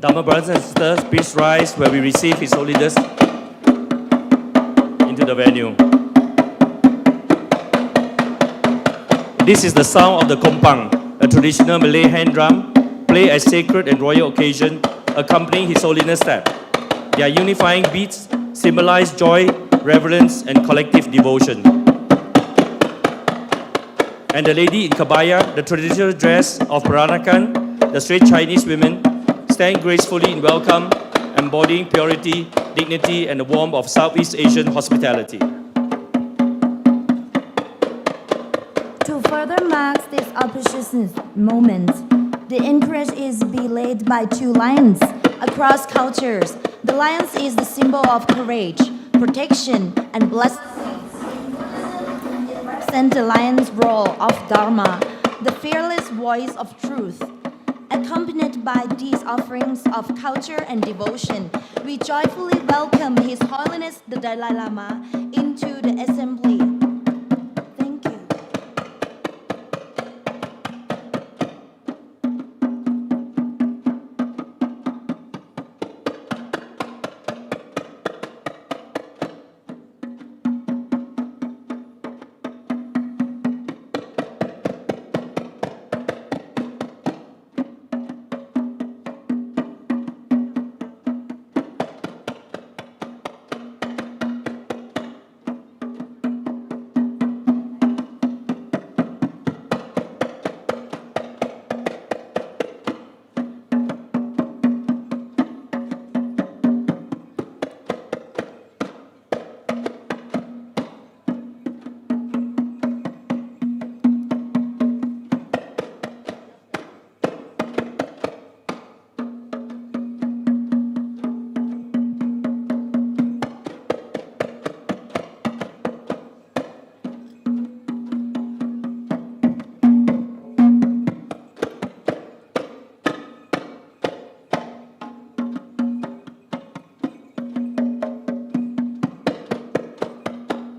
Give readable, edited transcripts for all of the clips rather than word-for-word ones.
Dharma brothers and sisters, please rise where we receive His Holiness into the venue. This is the sound of the kompang, a traditional Malay hand drum, played at sacred and royal occasion, accompanying His Holiness step. Their unifying beats symbolize joy, reverence, and collective devotion. And the lady in kabaya, the traditional dress of Peranakan, the straight Chinese women, stand gracefully in welcome, embodying purity, dignity, and the warmth of Southeast Asian hospitality. To further mark this auspicious moment, the encourage is be led by two lions across cultures. The lion is the symbol of courage, protection, and blessing. It represents the lion's role of Dharma, the fearless voice of truth. Accompanied by these offerings of culture and devotion, we joyfully welcome His Holiness the Dalai Lama into the assembly. Thank you.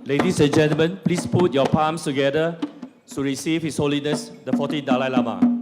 Ladies and gentlemen, please put your palms together to receive His Holiness, the 14th Dalai Lama.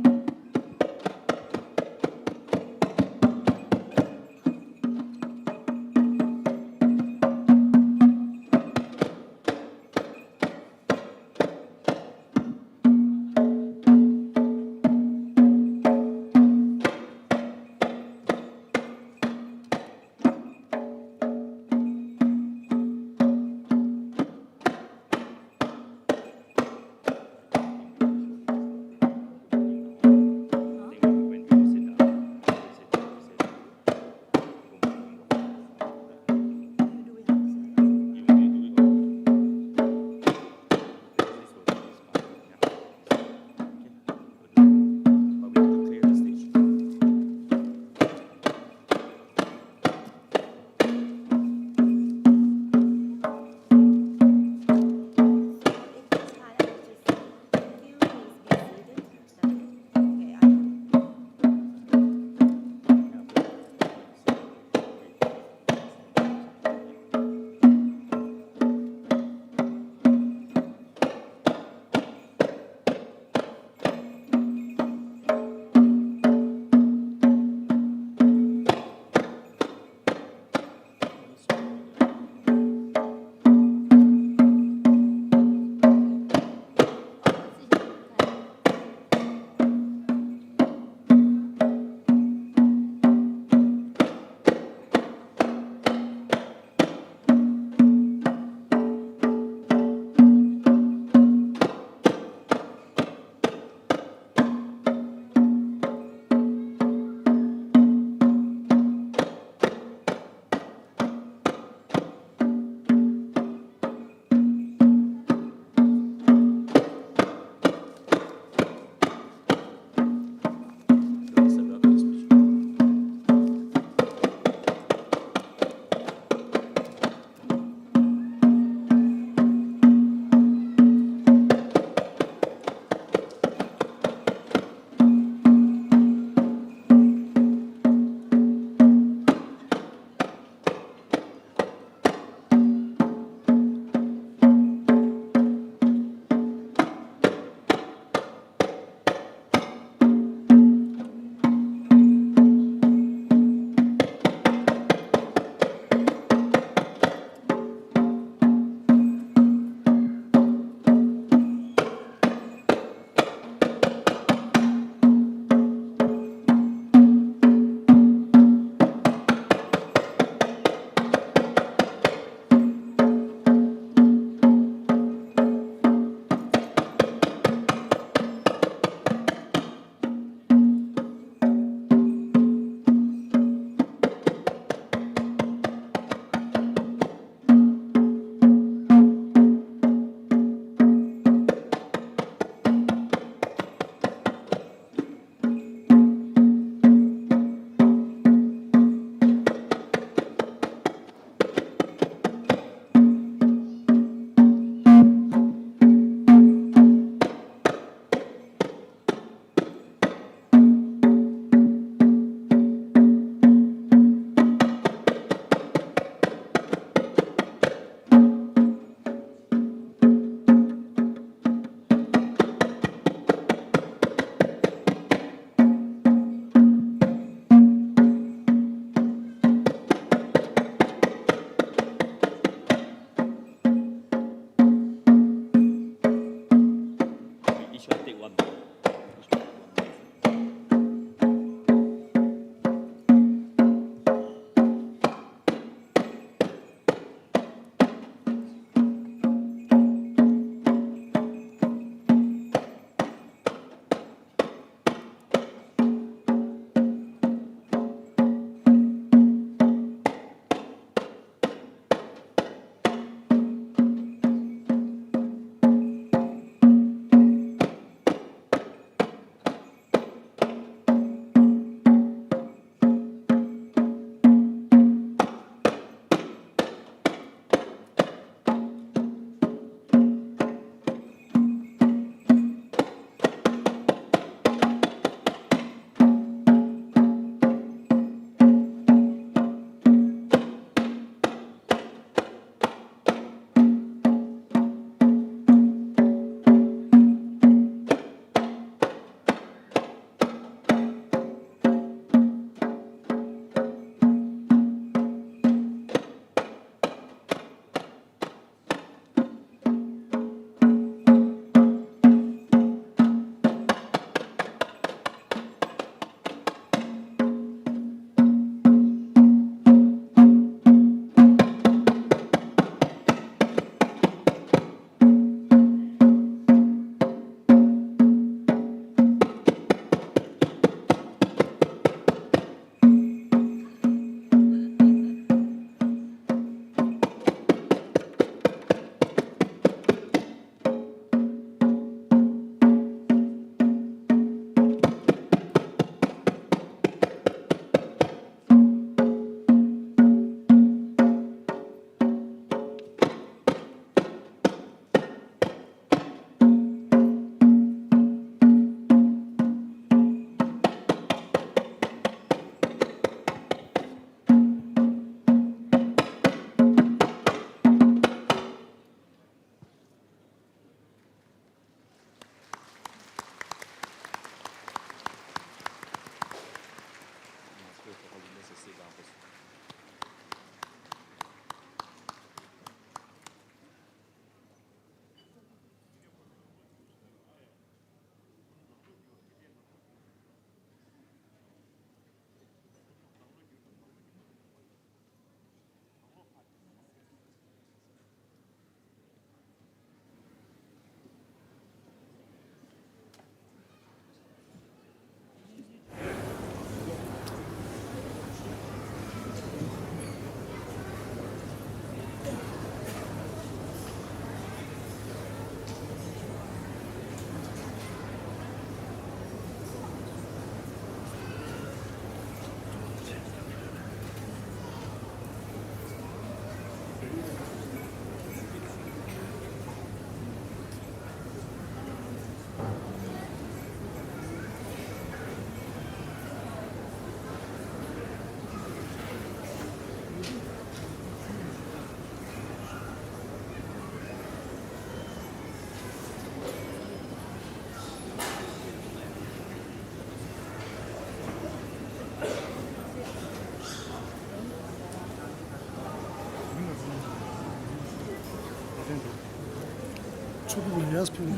Yes, please.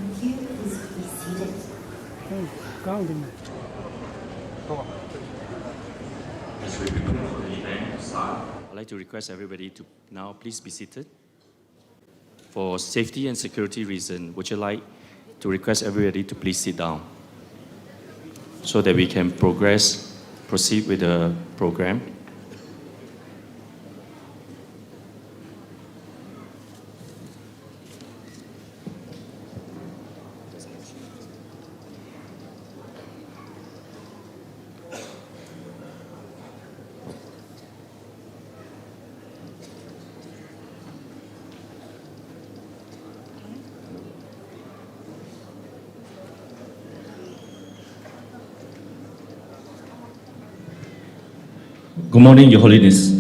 I'd like to request everybody to now please be seated. For safety and security reasons, would you like to request everybody to please sit down so that we can proceed with the program? Good morning, Your Holiness.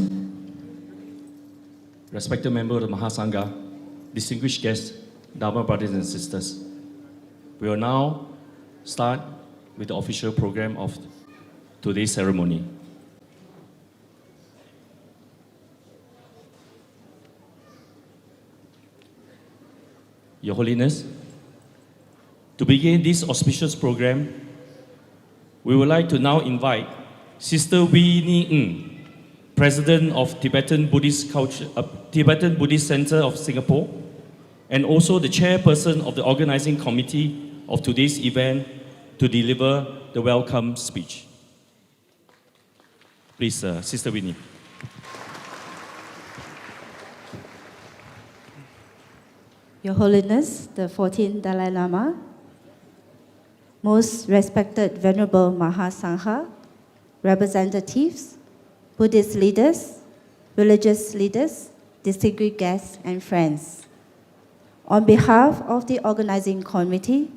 Respected member of the Mahasangha, distinguished guests, Dharma brothers and sisters. We will now start with the official program of today's ceremony. Your Holiness, to begin this auspicious program, we would like to now invite Sister Weenie Ng, President of Tibetan Buddhist Center of Singapore, and also the Chairperson of the Organizing Committee of today's event, to deliver the welcome speech. Please, Sister Weenie. Your Holiness, the 14th Dalai Lama, most respected Venerable Mahasangha, representatives, Buddhist leaders, religious leaders, distinguished guests, and friends. On behalf of the organizing committee,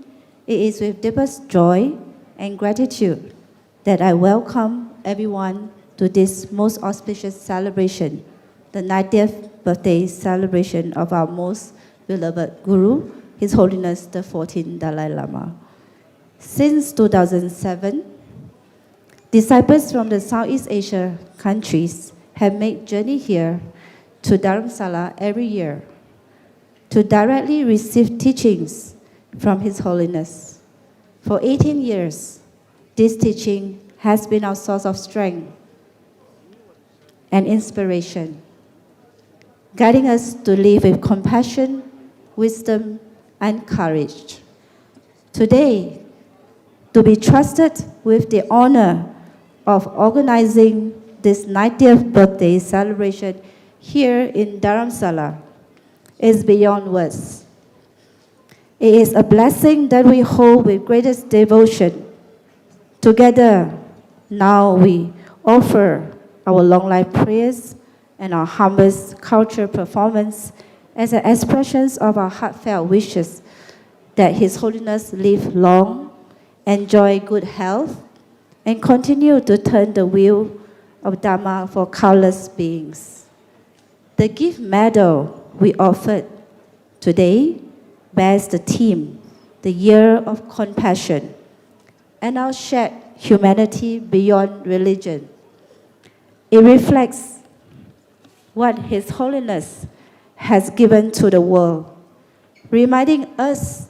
it is with deepest joy and gratitude that I welcome everyone to this most auspicious celebration, the 90th birthday celebration of our most beloved Guru, His Holiness the 14th Dalai Lama. Since 2007, disciples from the Southeast Asia countries have made journey here to Dharamsala every year to directly receive teachings from His Holiness. For 18 years, this teaching has been our source of strength and inspiration, guiding us to live with compassion, wisdom, and courage. Today, to be trusted with the honor of organizing this 90th birthday celebration here in Dharamsala is beyond words. It is a blessing that we hold with greatest devotion. Together, now we offer our long life prayers and our humblest cultural performance as an expression of our heartfelt wishes that His Holiness live long, enjoy good health, and continue to turn the wheel of Dharma for countless beings. The gift medal we offered today bears the theme, the Year of Compassion, and our shared humanity beyond religion. It reflects what His Holiness has given to the world, reminding us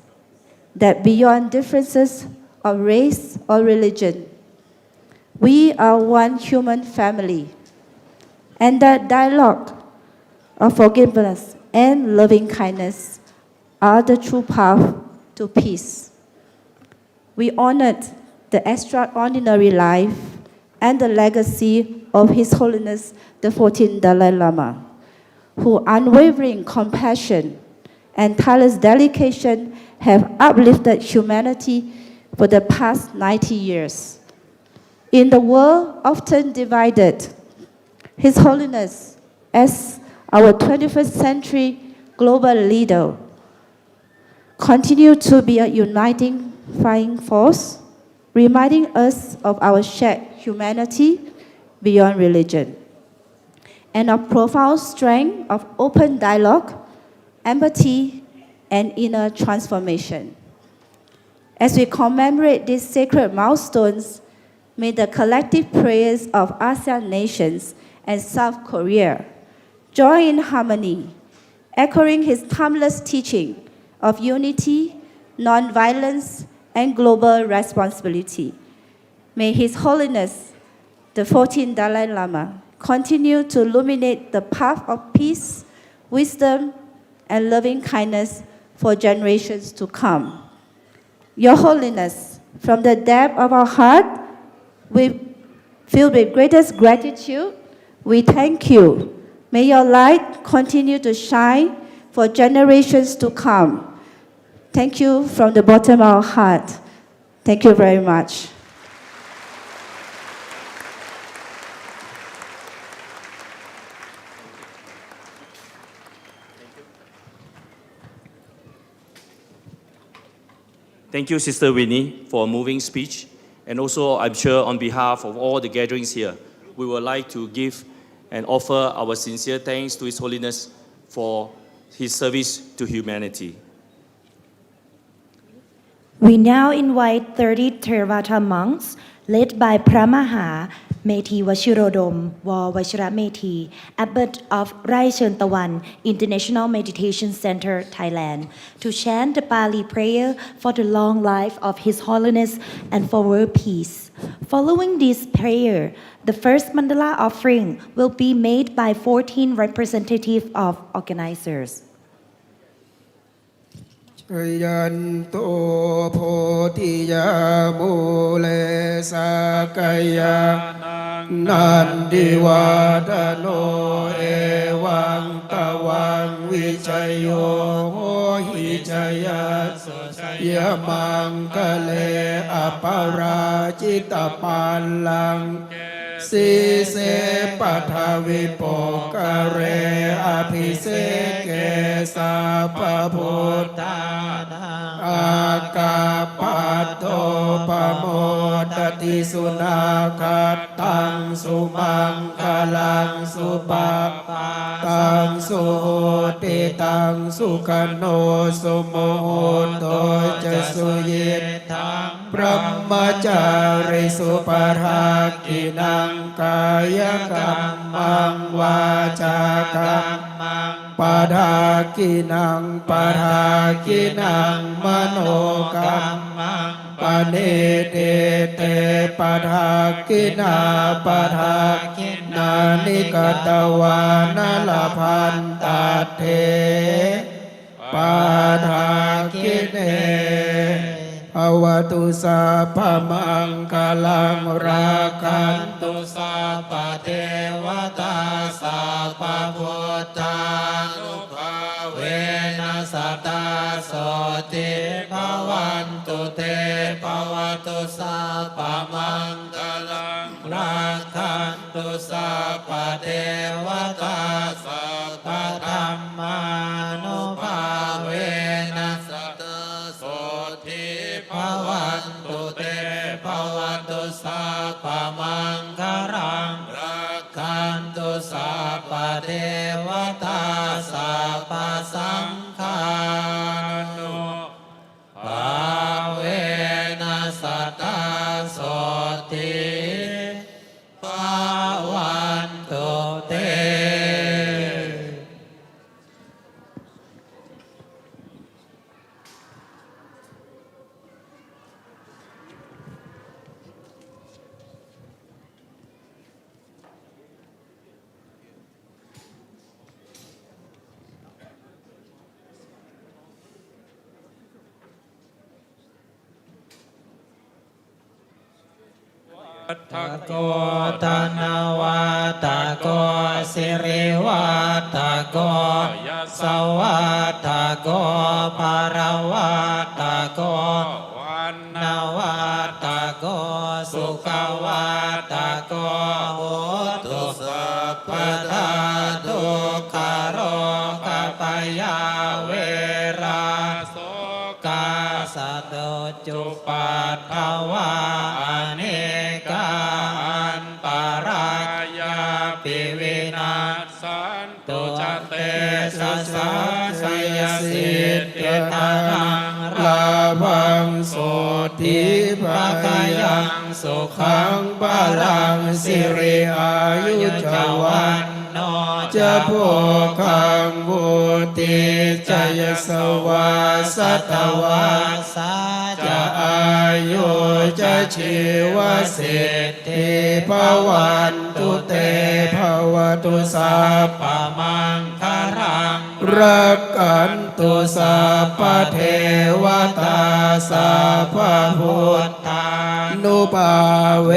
that beyond differences of race or religion, we are one human family, and that dialogue of forgiveness and loving kindness are the true path to peace. We honored the extraordinary life and the legacy of His Holiness the 14th Dalai Lama, whose unwavering compassion and tireless dedication have uplifted humanity for the past 90 years. In the world often divided, His Holiness, as our 21st century global leader, continue to be a uniting flying force, reminding us of our shared humanity beyond religion, and of profound strength of open dialogue, empathy, and inner transformation. As we commemorate these sacred milestones, may the collective prayers of ASEAN nations and South Korea join in harmony, echoing His timeless teaching of unity, non-violence, and global responsibility. May His Holiness, the 14th Dalai Lama, continue to illuminate the path of peace, wisdom, and loving kindness for generations to come. Your Holiness, from the depth of our heart, filled with greatest gratitude, we thank you. May your light continue to shine for generations to come. Thank you from the bottom of our heart. Thank you very much. Thank you, Sister Winnie, for a moving speech. And also, I'm sure on behalf of all the gatherings here, we would like to give and offer our sincere thanks to His Holiness for His service to humanity. We now invite 30 Theravada monks led by Pramaha Methi Washirodom Wa Washiramethi, Abbot of Rai Chertawan International Meditation Center, Thailand, to chant the Pali prayer for the long life of His Holiness and for world peace. Following this prayer, the first Mandala offering will be made by 14 representatives of organizers. ยันโตโพธิยามูเลสากายานันดิวาดโนเอวังตะวังวิจัยโยโหหิจยาสยมังคะเลอปาราจิตปัลลังสีเสปัทวิปกเรอภิเสเกสาปพุทธาอากาปัตโตปโมตติสุนาคัตตังสุมังคลังสุปะตังสุโหติตังสุขโนสุโมโหโตจะสุยิตถังพรหมจาริสุปภากินังกายกรรมังวาจากรรมังปาทากินังปาทากินังมโนกรรมังปเนเตเตปาทากินาปาทากินานิกตวานาลพันตเทปาทากิเนภวตุสัพพมังคลังราคันตุสัพพเทวตาสัพพพุทธานุภาเวนัสตตาโสติภวันตุเตภวตุสัพพมังคลังราคันตุสัพพเทวตาสัพพธัมมานุภาเวนัสตตาโสติภวันตุเตภวตุสัพพมังคลังราคันตุสัพพเทวตาสัพพสังฆานุภาเวนัสตตาโสติภวันตุเต วัฏโกธนวัตโกสิริวัตโกสวัตโกภรวัตโกวันนวัตโกสุขวัตโกโหตุสัพพทาทุกขโรคปยาเวราโสกาสตุจุปัฏฐวาอเนกาอันปารายาปิวินาสันตุจเตสสะสยสิทธิตานังลาภังโสติภะคยังสุขังพลังสิริอายุจวันโนจะโภคังบุติจ ยสวาสัตวา สา จะอายุจะชีวสิทธิภวันตุเตภวตุสัพ ปะมังคารัง รักขันตุสัพพเทวตาสัพพพุทธานุภาเว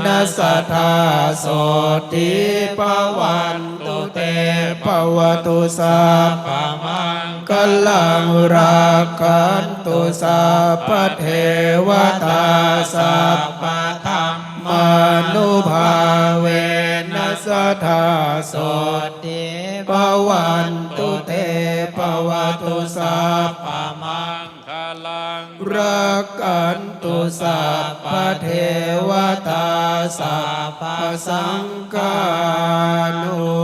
นัสสทธาโสติภวันตุเตภวตุสัพพ ปะมัง กัลลังรักขันตุสัพพเทวตาสัพ ปะธรรม มานุภาเวนัสสทธาโส ติ ภวันตุเตภวตุสัพ ปะมังคาลัง รักขันตุสัพพเทวตาสัพพสังฆานุ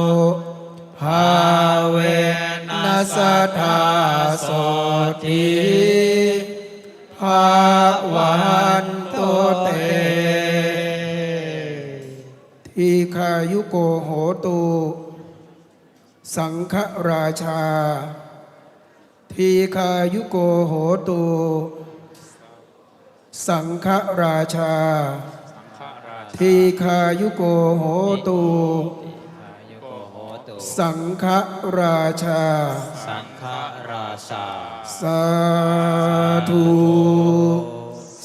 ภาเวนัสสทธาโสติภาวันตุเตทีฆายุโกโหตุสังฆราชาทีฆายุโกโหตุสังฆราชาทีฆายุโกโหตุสังฆราชา สังฆราชา สาธุ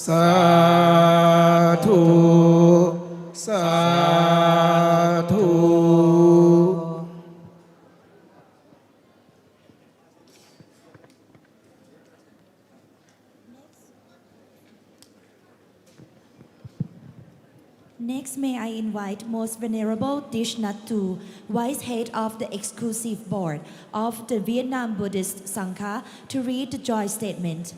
สาธุสาธุ Next, may I invite Most Venerable Thich Nhat Tu, Vice Head of the Exclusive Board of the Vietnam Buddhist Sangha, to read the joy statement.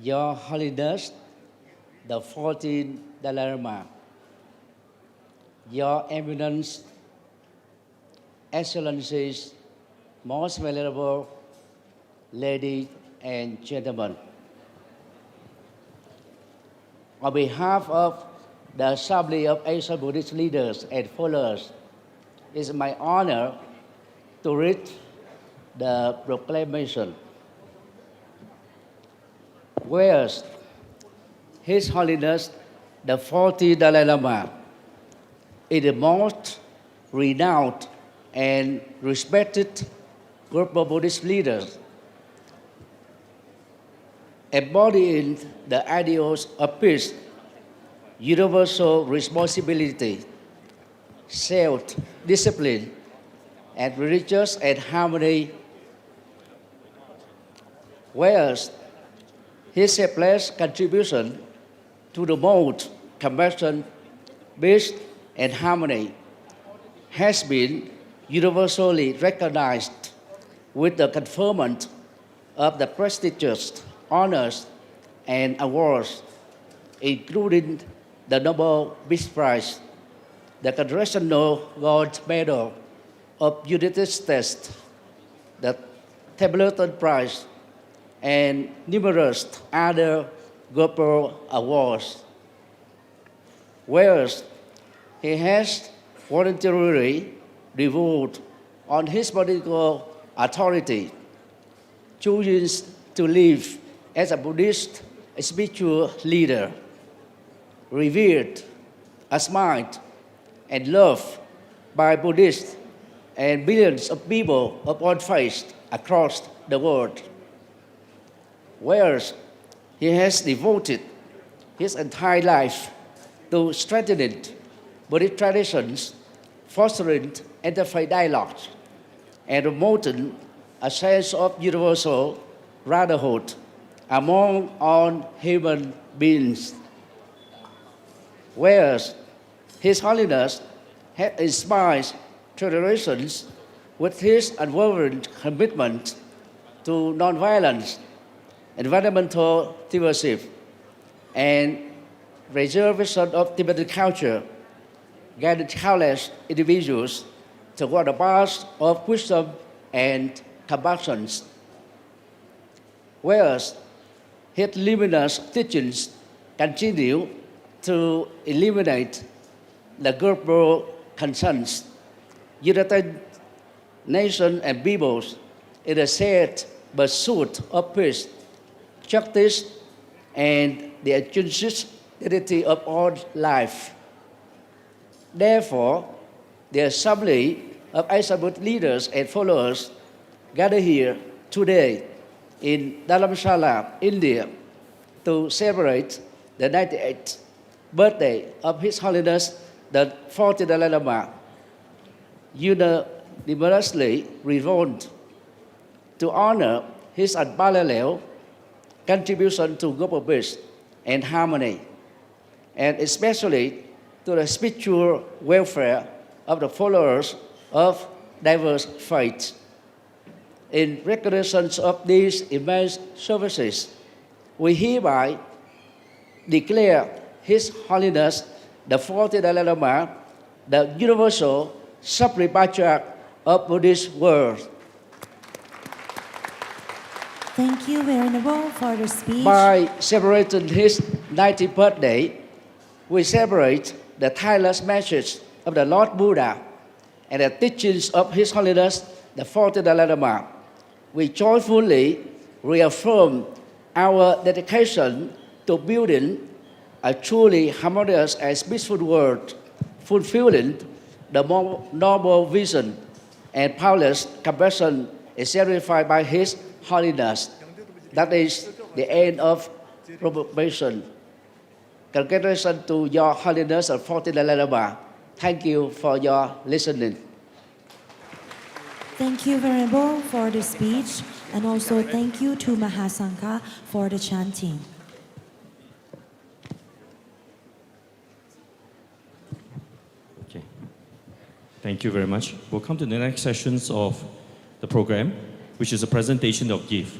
Your Holiness, the 14th Dalai Lama, Your Eminence, Excellencies, most venerable ladies and gentlemen, on behalf of the Assembly of Asian Buddhist leaders and followers, it is my honor to read the proclamation. Whereas His Holiness, the 40th Dalai Lama, is the most renowned and respected group of Buddhist leaders, embodying the ideals of peace, universal responsibility, self-discipline, and religious and harmony. Whereas his selfless contribution to the mode, compassion, peace, and harmony has been universally recognized with the conferment of the prestigious honors and awards, including the Nobel Peace Prize, the Congressional Gold Medal of United States, the Tibetan Prize, and numerous other global awards. Whereas he has voluntarily revolved on his political authority, choosing to live as a Buddhist spiritual leader, revered, admired, and loved by Buddhists and billions of people of all faiths across the world. Whereas he has devoted his entire life to strengthening Buddhist traditions, fostering interfaith dialogue, and promoting a sense of universal brotherhood among all human beings. Whereas His Holiness has inspired generations with his unwavering commitment to nonviolence, environmental stewardship, and preservation of Tibetan culture, guided countless individuals toward the path of wisdom and compassion. Whereas his luminous teachings continue to illuminate the global concerns, uniting nations and peoples in the shared pursuit of peace, justice, and the intrinsic dignity of all life. Therefore, the assembly of Asian leaders and followers gather here today in Dharamsala, India, to celebrate the 98th birthday of His Holiness the 40th Dalai Lama, unanimously resolved to honor his unparalleled contribution to global peace and harmony, and especially to the spiritual welfare of the followers of diverse faiths. In recognition of these immense services, we hereby declare His Holiness the 40th Dalai Lama the universal supreme patriarch of Buddhist world. Thank you, Venerable, for the speech. By celebrating his 90th birthday, we celebrate the tireless message of the Lord Buddha and the teachings of His Holiness the 40th Dalai Lama. We joyfully reaffirm our dedication to building a truly harmonious and peaceful world, fulfilling the more noble vision and boundless compassion exemplified by His Holiness. That is the end of Proclamation. Congratulations to Your Holiness the 40th Dalai Lama. Thank you for your listening. Thank you, Venerable, for the speech, and also thank you to Mahasangha for the chanting. Okay. Thank you very much. We'll come to the next sessions of the program, which is a presentation of gift.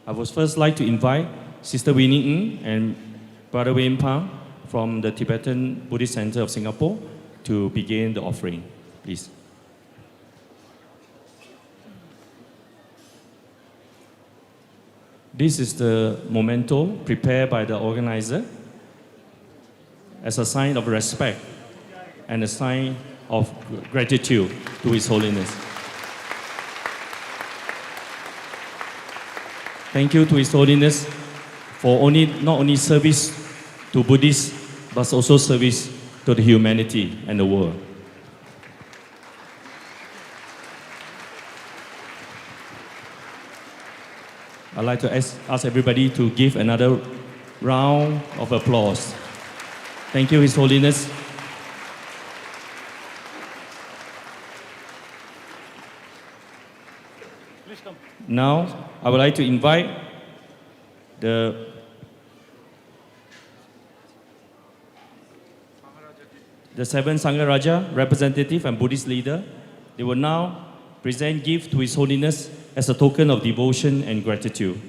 I would first like to invite Sister Winnie Ng and Brother Wayne Pang from the Tibetan Buddhist Center of Singapore to begin the offering. Please. This is the memento prepared by the organizer as a sign of respect and a sign of gratitude to His Holiness. Thank you to His Holiness for not only service to Buddhists, but also service to the humanity and the world. I'd like to ask everybody to give another round of applause. Thank you, His Holiness. Now, I would like to invite the seven Sangha Raja, representative and Buddhist leader. They will now present gift to His Holiness as a token of devotion and gratitude.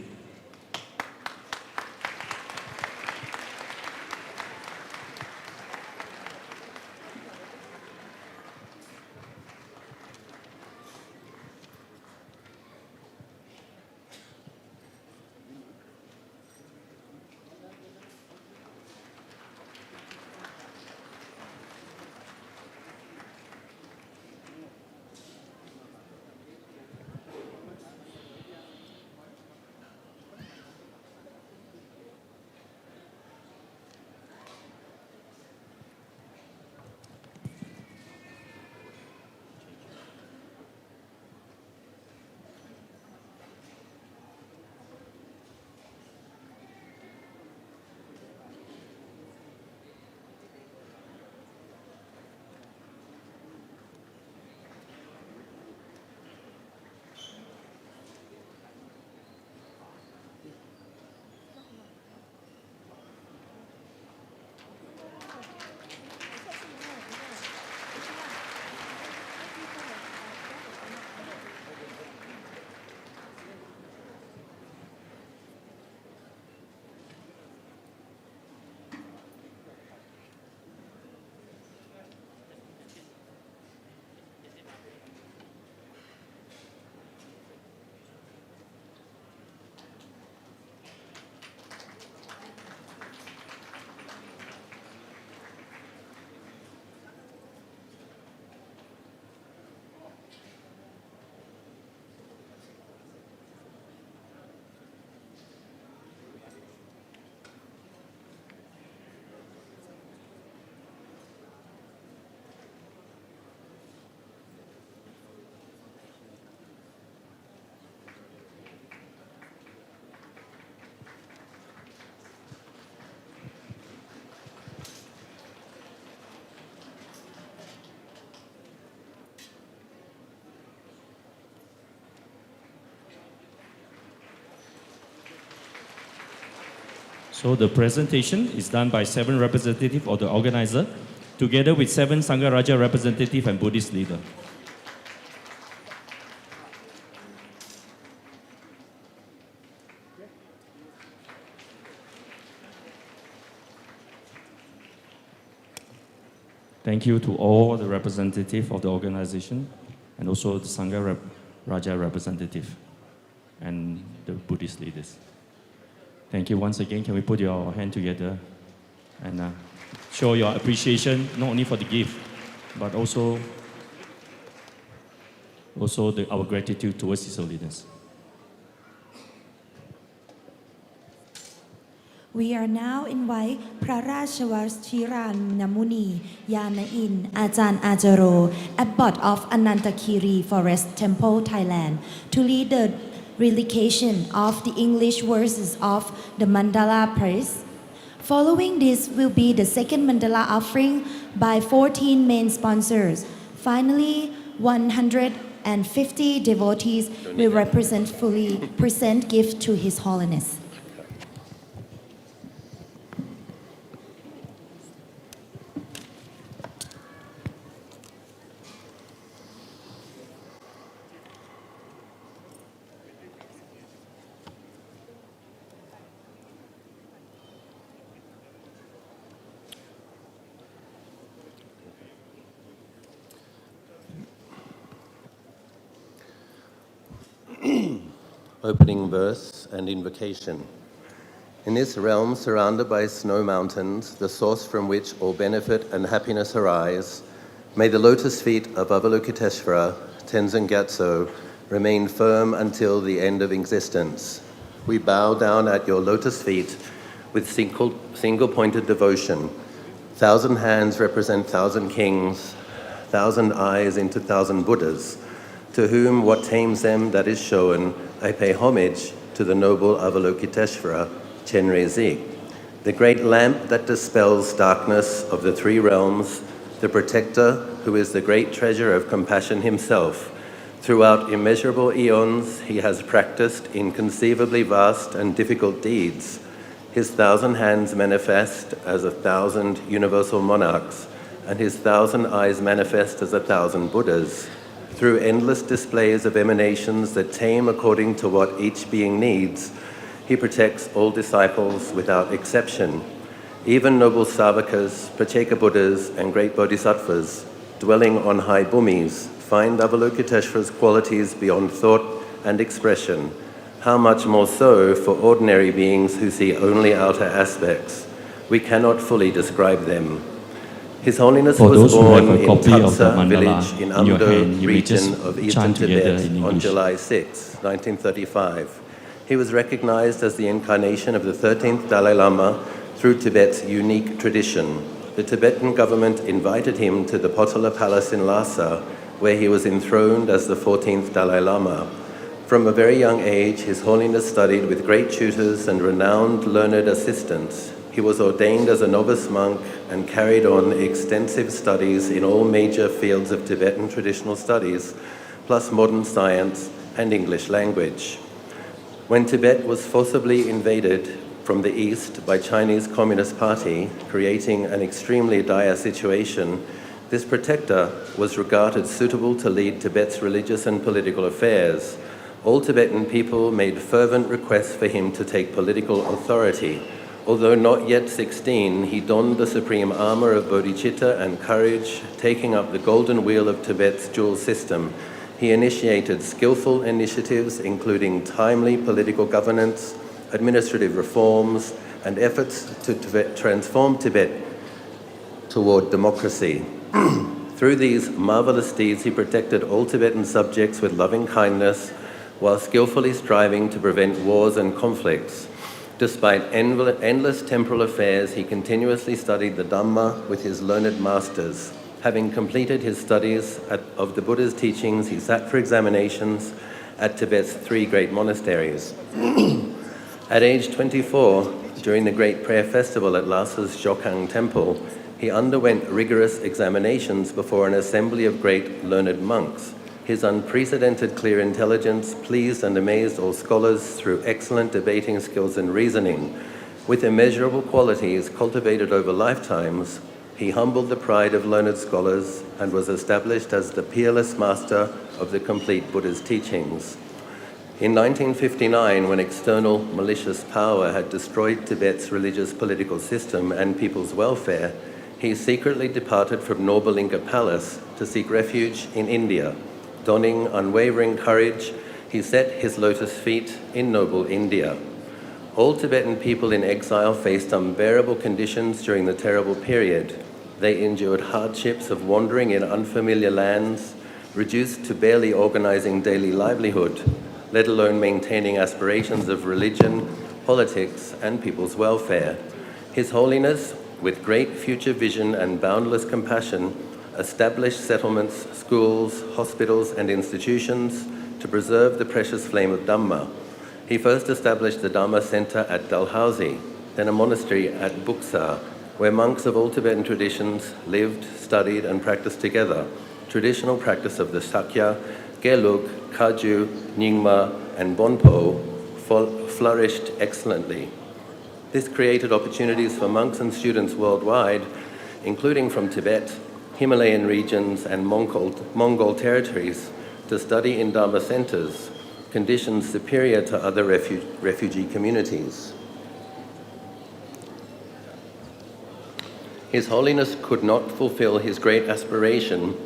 So the presentation is done by 7 representatives of the organizer, together with 7 Sangha Raja representatives and Buddhist leaders. Thank you to all the representatives of the organization and also the Sangha Raja representative and the Buddhist leaders. Thank you once again. Can we put your hand together and show your appreciation, not only for the gift, but also our gratitude towards His Holiness. We are now invite พระราชวชิรานมุนียานอินทร์อาจารย์อาจโร Abbot of Anantakiri Forest Temple, Thailand, to lead the relocation of the English verses of the Mandala praise. Following this will be the second Mandala offering by 14 main sponsors. Finally, 150 devotees will present gift to His Holiness. Opening verse and invocation. In this realm surrounded by snow mountains, the source from which all benefit and happiness arise, may the lotus feet of Avalokiteshvara, Tenzin Gyatso, remain firm until the end of existence. We bow down at your lotus feet with single-pointed devotion. 1,000 hands represent 1,000 kings, 1,000 eyes into 1,000 Buddhas, to whom what tames them that is shown, I pay homage to the noble Avalokiteshvara, Chenrezig, the great lamp that dispels darkness of the 3 realms, the protector who is the great treasure of compassion himself. Throughout immeasurable eons, he has practiced inconceivably vast and difficult deeds. His 1,000 hands manifest as 1,000 universal monarchs, and his 1,000 eyes manifest as 1,000 Buddhas. Through endless displays of emanations that tame according to what each being needs, he protects all disciples without exception. Even noble Savakas, Pacheka Buddhas, and great Bodhisattvas, dwelling on high bhumis, find Avalokiteshvara's qualities beyond thought and expression. How much more so for ordinary beings who see only outer aspects. We cannot fully describe them. His Holiness was born in Tapsa village in Amdo region of eastern Tibet on July 6, 1935. He was recognized as the incarnation of the 13th Dalai Lama through Tibet's unique tradition. The Tibetan government invited him to the Potala Palace in Lhasa, where he was enthroned as the 14th Dalai Lama. From a very young age, His Holiness studied with great tutors and renowned learned assistants. He was ordained as a novice monk and carried on extensive studies in all major fields of Tibetan traditional studies, plus modern science and English language. When Tibet was forcibly invaded from the east by Chinese Communist Party, creating an extremely dire situation, this protector was regarded suitable to lead Tibet's religious and political affairs. All Tibetan people made fervent requests for him to take political authority. Although not yet 16, he donned the supreme armor of bodhicitta and courage, taking up the golden wheel of Tibet's dual system. He initiated skillful initiatives, including timely political governance, administrative reforms, and efforts to transform Tibet toward democracy. Through these marvelous deeds, he protected all Tibetan subjects with loving kindness, while skillfully striving to prevent wars and conflicts. Despite endless temporal affairs, he continuously studied the Dhamma with his learned masters. Having completed his studies of the Buddha's teachings, he sat for examinations at Tibet's 3 great monasteries. At age 24, during the Great Prayer Festival at Lhasa's Jokang Temple, he underwent rigorous examinations before an assembly of great learned monks. His unprecedented clear intelligence pleased and amazed all scholars through excellent debating skills and reasoning. With immeasurable qualities cultivated over lifetimes, he humbled the pride of learned scholars and was established as the peerless master of the complete Buddha's teachings. In 1959, when external malicious power had destroyed Tibet's religious political system and people's welfare, he secretly departed from Norbalinga Palace to seek refuge in India. Donning unwavering courage, he set his lotus feet in noble India. All Tibetan people in exile faced unbearable conditions during the terrible period. They endured hardships of wandering in unfamiliar lands, reduced to barely organizing daily livelihood, let alone maintaining aspirations of religion, politics, and people's welfare. His Holiness, with great future vision and boundless compassion, established settlements, schools, hospitals, and institutions to preserve the precious flame of Dhamma. He first established the Dhamma Center at Dalhousie, then a monastery at Buxar, where monks of all Tibetan traditions lived, studied, and practiced together. Traditional practice of the Sakya, Gelug, Kaju, Nyingma, and Bonpo flourished excellently. This created opportunities for monks and students worldwide, including from Tibet, Himalayan regions, and Mongol territories, to study in Dharma centers, conditions superior to other refugee communities. His Holiness could not fulfill his great aspiration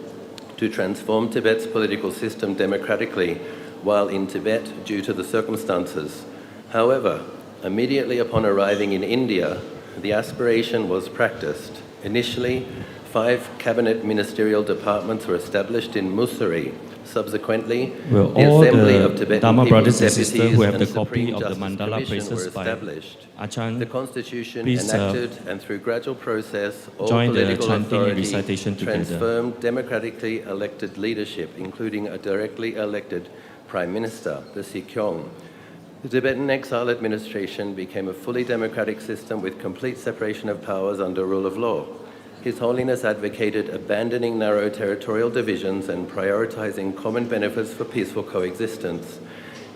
to transform Tibet's political system democratically while in Tibet due to the circumstances. However, immediately upon arriving in India, the aspiration was practiced. Initially, 5 cabinet ministerial departments were established in Mussoorie. Subsequently, Well, the all Assembly the of Tibetan Dharma People's brothers and sisters Deputies who have and the copy Supreme of the Justice Mandala Commission praises were by established. Achan, The Constitution please, enacted, and through gradual process, all join the political chanting and authority recitation together. transformed democratically elected leadership, including a directly elected Prime Minister, the Sikyong. The Tibetan Exile Administration became a fully democratic system with complete separation of powers under rule of law. His Holiness advocated abandoning narrow territorial divisions and prioritizing common benefits for peaceful coexistence.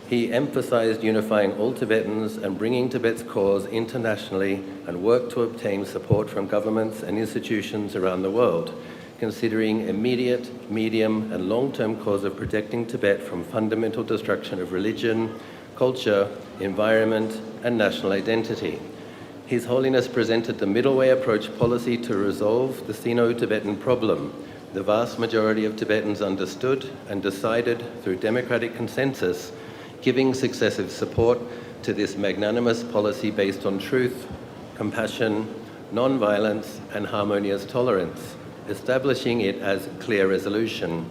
He emphasized unifying all Tibetans and bringing Tibet's cause internationally and worked to obtain support from governments and institutions around the world, considering immediate, medium, and long-term cause of protecting Tibet from fundamental destruction of religion, culture, environment, and national identity. His Holiness presented the middle way approach policy to resolve the Sino-Tibetan problem. The vast majority of Tibetans understood and decided through democratic consensus, giving successive support to this magnanimous policy based on truth, compassion, non-violence, and harmonious tolerance, establishing it as clear resolution.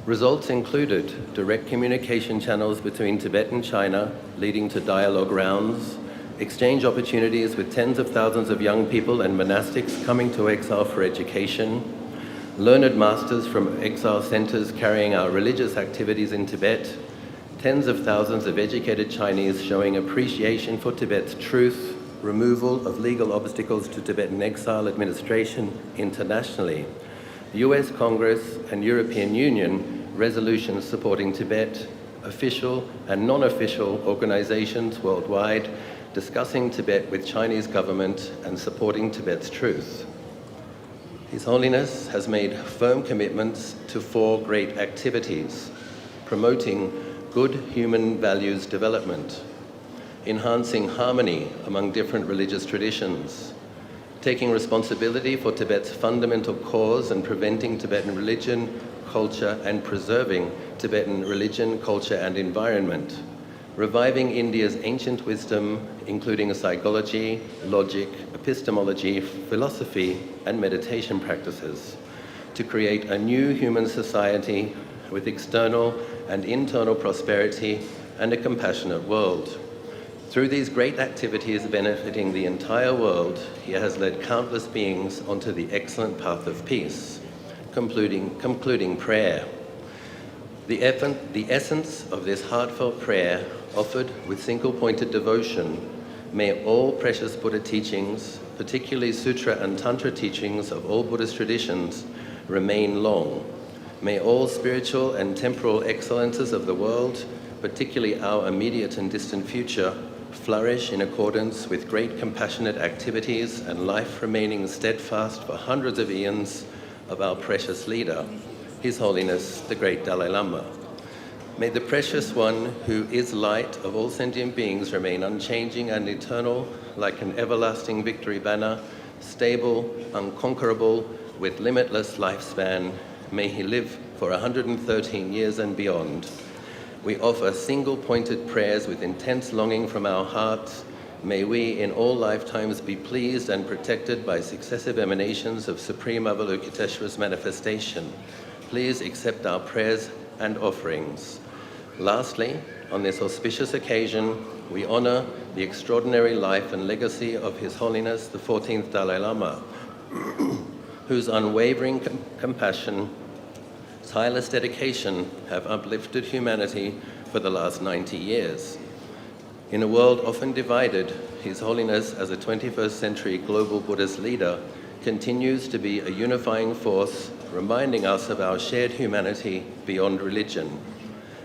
Results included direct communication channels between Tibet and China, leading to dialogue rounds, exchange opportunities with tens of thousands of young people and monastics coming to exile for education, learned masters from exile centers carrying out religious activities in Tibet, tens of thousands of educated Chinese showing appreciation for Tibet's truth, removal of legal obstacles to Tibetan exile administration internationally, US Congress and European Union resolutions supporting Tibet, official and non-official organizations worldwide discussing Tibet with Chinese government and supporting Tibet's truth. His Holiness has made firm commitments to 4 great activities: promoting good human values development, enhancing harmony among different religious traditions, taking responsibility for Tibet's fundamental cause and preventing Tibetan religion, culture, and preserving Tibetan religion, culture, and environment, reviving India's ancient wisdom, including psychology, logic, epistemology, philosophy, and meditation practices, to create a new human society with external and internal prosperity and a compassionate world. Through these great activities benefiting the entire world, he has led countless beings onto the excellent path of peace, concluding prayer. The essence of this heartfelt prayer, offered with single-pointed devotion, may all precious Buddha teachings, particularly Sutra and Tantra teachings of all Buddhist traditions, remain long. May all spiritual and temporal excellences of the world, particularly our immediate and distant future, flourish in accordance with great compassionate activities and life remaining steadfast for hundreds of eons of our precious leader, His Holiness, the great Dalai Lama. May the precious one who is light of all sentient beings remain unchanging and eternal, like an everlasting victory banner, stable, unconquerable, with limitless lifespan. May he live for 113 years and beyond. We offer single-pointed prayers with intense longing from our hearts. May we in all lifetimes be pleased and protected by successive emanations of Supreme Avalokiteshvara's manifestation. Please accept our prayers and offerings. Lastly, on this auspicious occasion, we honor the extraordinary life and legacy of His Holiness, the 14th Dalai Lama, whose unwavering compassion, tireless dedication have uplifted humanity for the last 90 years. In a world often divided, His Holiness, as a 21st century global Buddhist leader, continues to be a unifying force, reminding us of our shared humanity beyond religion,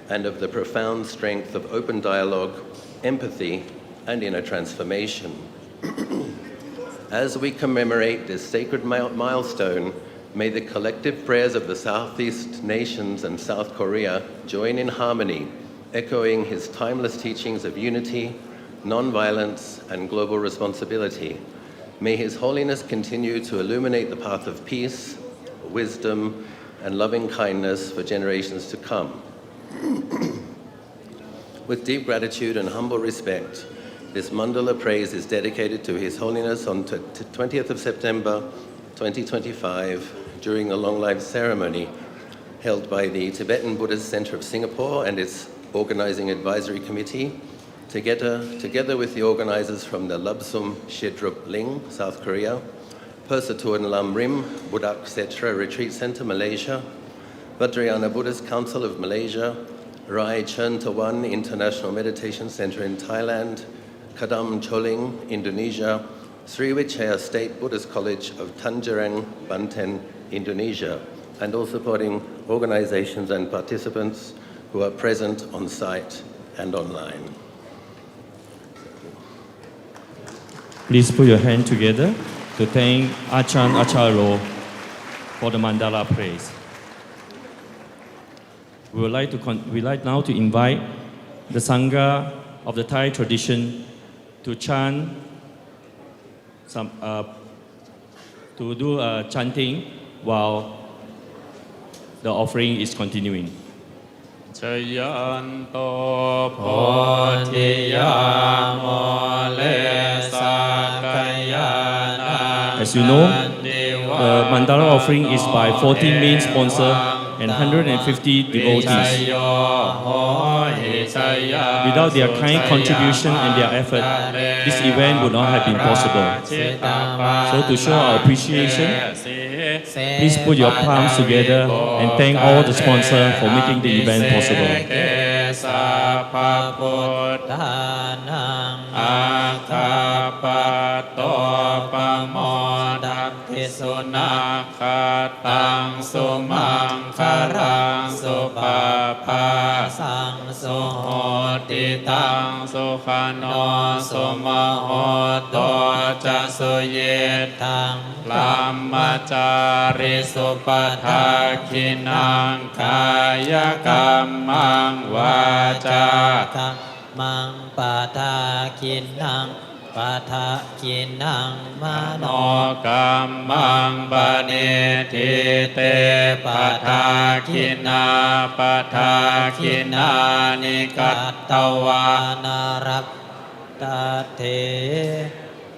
and of the profound strength of open dialogue, empathy, and inner transformation. As we commemorate this sacred milestone, may the collective prayers of the Southeast nations and South Korea join in harmony, echoing his timeless teachings of unity, non-violence, and global responsibility. May His Holiness continue to illuminate the path of peace, wisdom, and loving kindness for generations to come. With deep gratitude and humble respect, this Mandala praise is dedicated to His Holiness on 20th of September 2025 during the Long Life ceremony held by the Tibetan Buddhist Center of Singapore and its organizing advisory committee, together with the organizers from the Labsum Shedrup Ling, South Korea, Persatuan Lam Rim Budak Setra Retreat Center, Malaysia, Vajrayana Buddhist Council of Malaysia, Rai Chern Tawan International Meditation Center in Thailand, Kadam Choling, Indonesia, Sriwijaya State Buddhist College of Tangerang, Banten, Indonesia, and all supporting organizations and participants who are present on site and online. Please put your hand together to thank Achan Acharo for the Mandala praise. We would like now to invite the Sangha of the Thai tradition to chant to do chanting while the offering is continuing. Chayanto Potiyamole Sakayana. As you know, the Mandala offering is by 14 main sponsors and 150 devotees. Without their kind contribution and their effort, this event would not have been possible. So to show our appreciation, please put your palms together and thank all the sponsors for making the event possible. Lamacari supathakinang kaya kamang vaca kamang pathakinang pathakinang mano kamang banetite pathakina pathakina nikattawanarap tate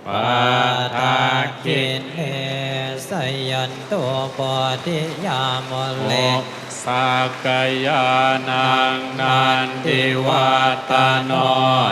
Pathakinne sayanto podiyamole Sakayanang nandivatano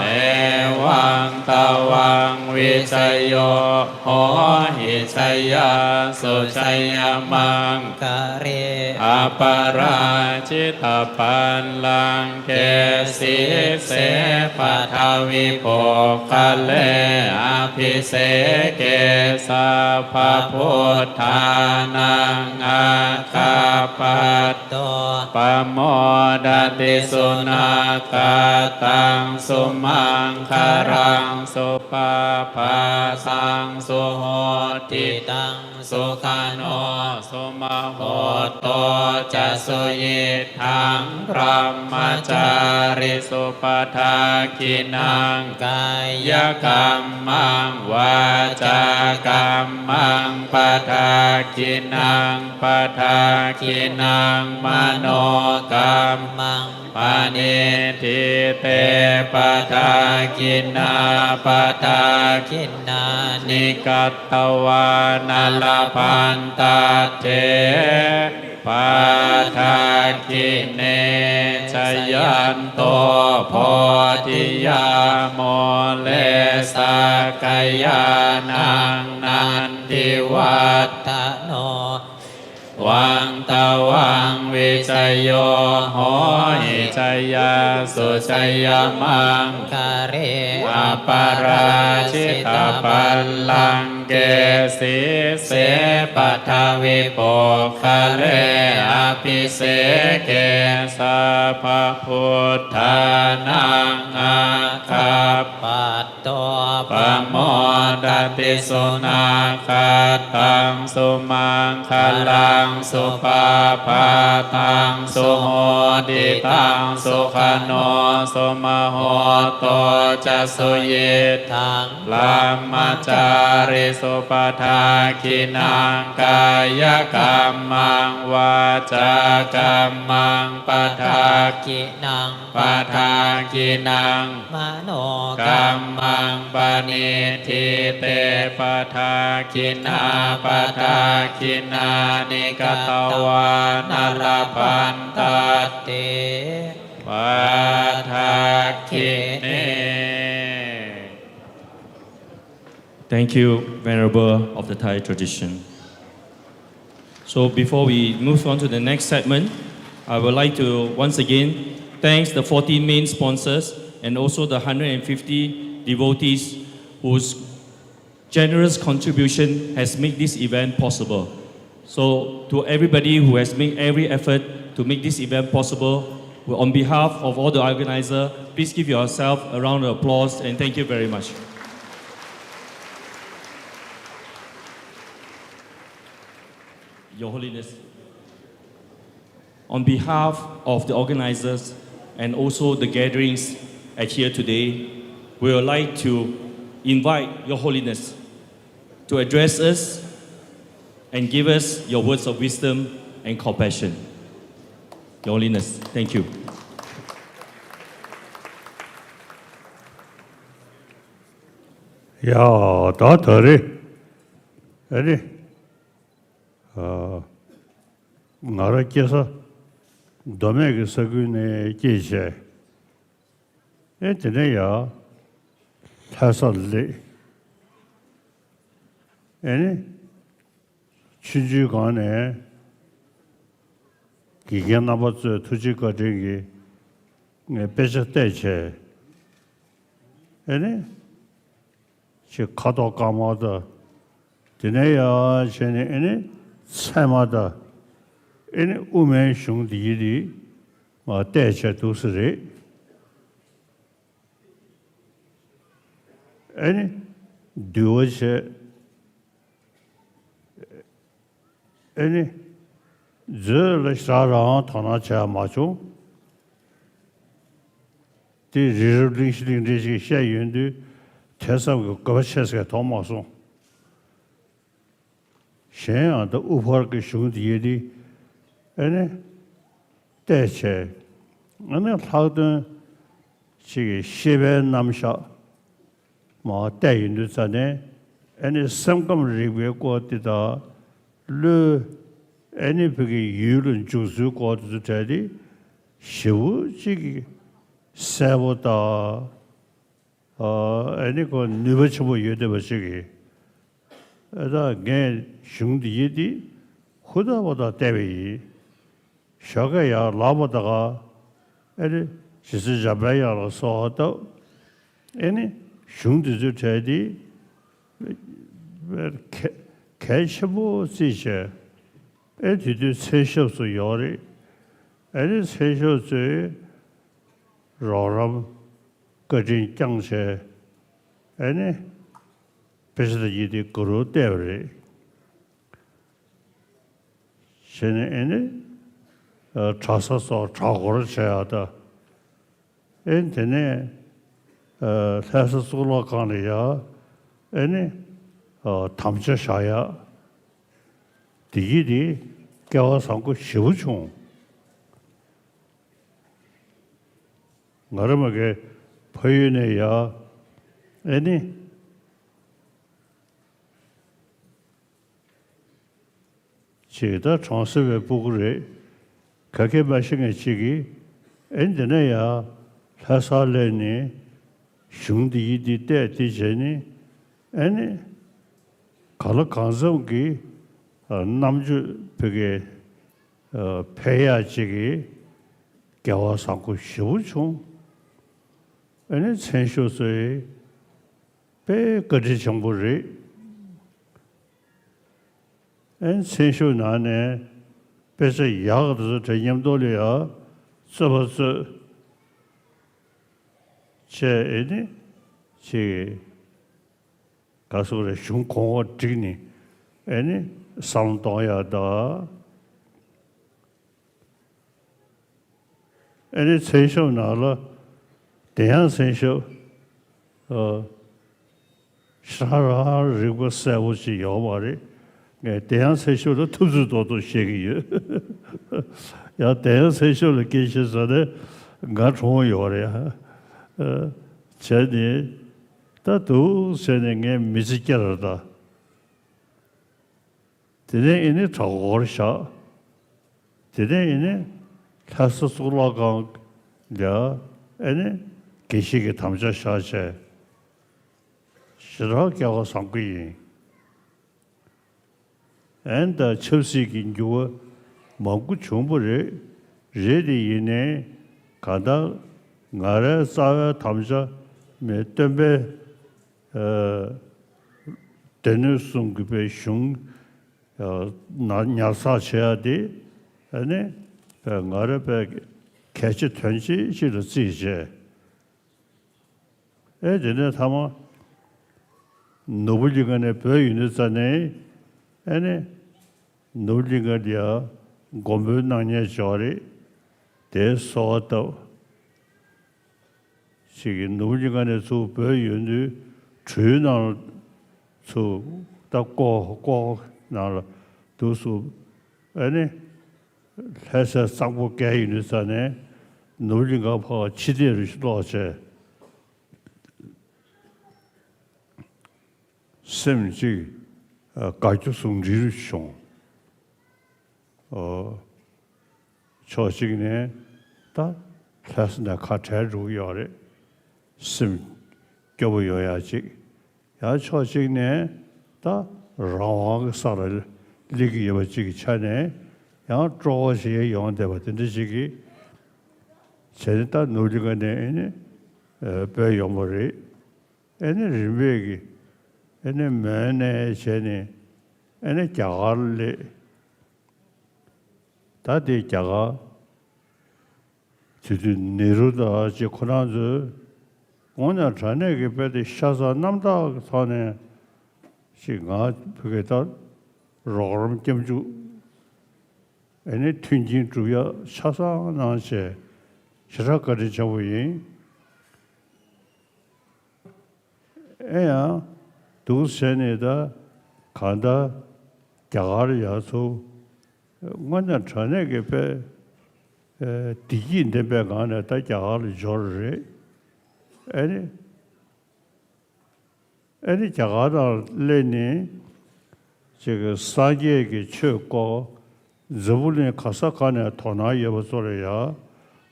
ewang tawang visayo hohisaya susaya mangkare aparajita panlang kesi se pathavi pokale apiseke sapaputtanang akapato ปโมดติสุนาคาตังสุมังคารังสุปาภาสังสุโหติตังสุขาโนสุมโหโตจะสุยิทังพรหมจาริสุปทาคินังกายกรรมังวาจากรรมังปทาคินังปทาคินังมโนกรรมังปณิทิเตปทาคินาปทาคินานิกัตตวานาลพันตเถปทาคิเนชยันโตโพธิยาโมเลสกายานังนันทิวัตโนวังตะวังวิจโยโหหิจยาสุจยมังคาเรอปาราชิตาปัลลังเกสิเสปัทวิโปคะเลอภิเสเกสัพพุทธานังอาคาปัตโตปโมดติสุนาคาตังสุมังคลังสุปาภาตังสุโหติตังสุขโนสุมโหโตจะสุยิทังลัมมจาริสุปทาคินังกายกรรมังวาจากรรมังปทาคินังปทาคินังมโนกรรมังปณิทิเตปทาคินาปทาคินานิกตวานารพันตติปทาคิเน Thank you, Venerable of the Thai tradition. So before we move on to the next segment, I would like to once again thank the 14 main sponsors and also the 150 devotees whose generous contribution has made this event possible. So to everybody who has made every effort to make this event possible, on behalf of all the organizers, please give yourself a round of applause and thank you very much. Your Holiness, on behalf of the organizers and also the gatherings at here today, we would like to invite Your Holiness to address us and give us your words of wisdom and compassion. Your Holiness, thank you. 야, 다 더리. 아니, 나라께서 도매그 서군의 계셔. 에트네야 타설리. 아니, 주주간에 기견나버스 투지거리기 배셨대체. 아니, 저 가도 까마다 드네야 전에 아니 새마다 아니 우면兄弟이 뭐 대체 두스리 아니 두어체 아니 저르사랑 타나차 마초 디 리르링시링리시 샤윤드 태상그 거버체스가 도마소 셴아도 우퍼그 슝디에디 아니 대체 아니 하던 시 시베 남샤 뭐 대인도 전에 아니 성금 리뷰고 되다 르 아니 그게 유른 주수 거도 되디 시우지기 세보다 아니 그 누버치고 여대버시기 에다 게 슝디디 후다보다 대비 샤가야 라보다가 아니 시스자바야로서 아니 슝디즈 제디 개셔보 시셔 에디드 세셔서 요리 Any sensual say, Roram, Gajin Jangshe, any Pesadi Guru Devri. Shene any Chasas or Chagor Chayada. And then Tasasula Kania, any Tamcha Shaya, Digi, Gawasanko Shivuchung. Naramage, Payuneya, any Chida transfer Bugre, Kake Bashing a Chigi, and the Naya, Tasaleni, Shundi di Jeni, any Kalakanzongi, Namju Pege, Paya Chigi, Gawasanko Shivuchung. And sensual say, Pay Gadishamburi, and sensual nane, Pesa Yard the Yamdolia, Sabas Che Edi, Che Kasura Shunko Tini, any Santoya da. Any sensual nala. Dayan sensual, Shara Rigo Savuchi Yawari, Dayan sensual to Tuzu Shaggy. Ya Dayan sensual cases are the Gatron Yoria, Chedi, Tatu sending a musicarada. Today in it, Tagorsha, today in it, Tasasulagang, ya, any. Kishiki Tamja Shache Shirakia Sangui and the Chelsea in you Mongu Chumburi, Redi Yine, Kada, Nara Saga Tamja, Metembe Denusungube Shung, Nyasa Cheadi, and Nara catch a 20, she the seizure. Edina Tama Nobuligane Payunisane, any Nobuligadia, Gombu Nanya Jori, they saw it. She Nobuligane to Payunu, Truna to the go, now, those who any has a Sango Gay Unisane, Nobuliga for Chidirish Lodge. Semji Gaiju Sung Rirushon Chosigne, that Tasna Kataru Yore, Sim Goboyachi, Ya Chosigne, that Rawang Saral, Ligi Yavachiki Chane, Ya draws here yon debat in the Jigi, Senata Nudigane, Bayomori, any Rimbegi. Any man, any Jagal, that is Jaga, to the Neruda, Jaconazo, one are trying to get the Shaza Namda, Thane, she got Pugata, Roram Kimju, any twinging to your Shaza Nanche, Shiraka Jawi, do Seneda, Kanda, Jagaria, so one are trying to get Digin the Begana, Jagal, George, any Jagada Leni, Sage, Chuko, Zabulin Kasakana, Tonaya, Soria,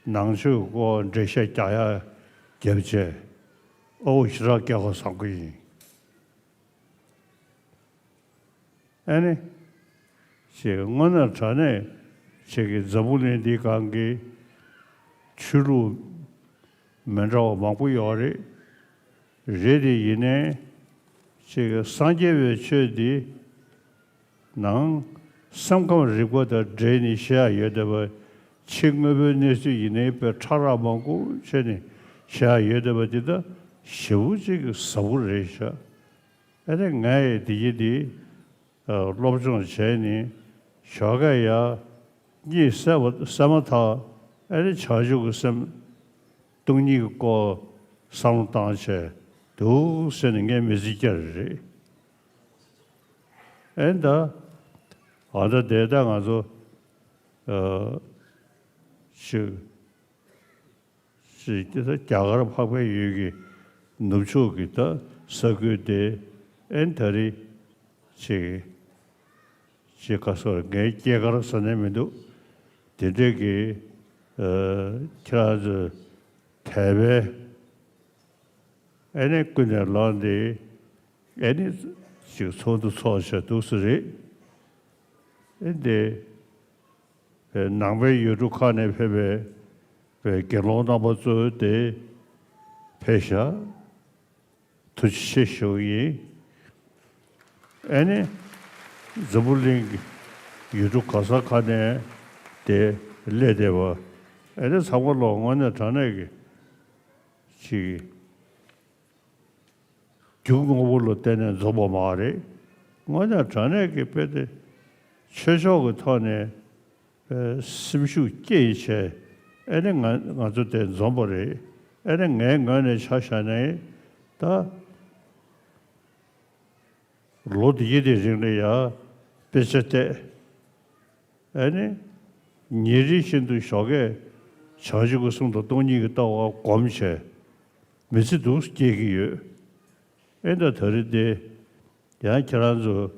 Nangshu, go and Jesha Jaya, Gebje, O Shrakia Sangui. Any she one are trying to Zabulin di Gangi, Churu, Mandala Manguyori, Ready Yine, she Sanje Chedi, Nang, some come report a drainy share, Yadava, 칭업에서 이내에 차라먹고 전에 샤예더버지다 시우지 서울에서 아래 나의 디디 로브종 전에 샤가야 니 사마타 아래 자주고 섬 동리고 상당체 도 쓰는 게 메시지를 엔다 아다 대당 아주 그래서 자가를 파괴 유기 넘쳐오겠다 서그대 엔터리 가서 내 자가를 써내면도 되게 그래서 대배 애네 그냥 런데 애니 지금 소도 소셔도 쓰리 근데 남배 유룩한에 패배 결혼하다 보서때 패샤 투시쇼이 애네 저불링 유룩가사칸에 때 레데와 애네 상월로 원에 전에게 지 중국어로 때는 저보 말이 원에 전에게 배대 최소의 턴에 심슈 깨이체 애는 가서 때 좀버리 애는 앵간에 샤샤네 다 로디에 되는데야 베세테 애니 니리신도 쇼게 자주고 숨도 돈이 있다고 검체 메시도 깨기요 애다 더리데 야 결혼서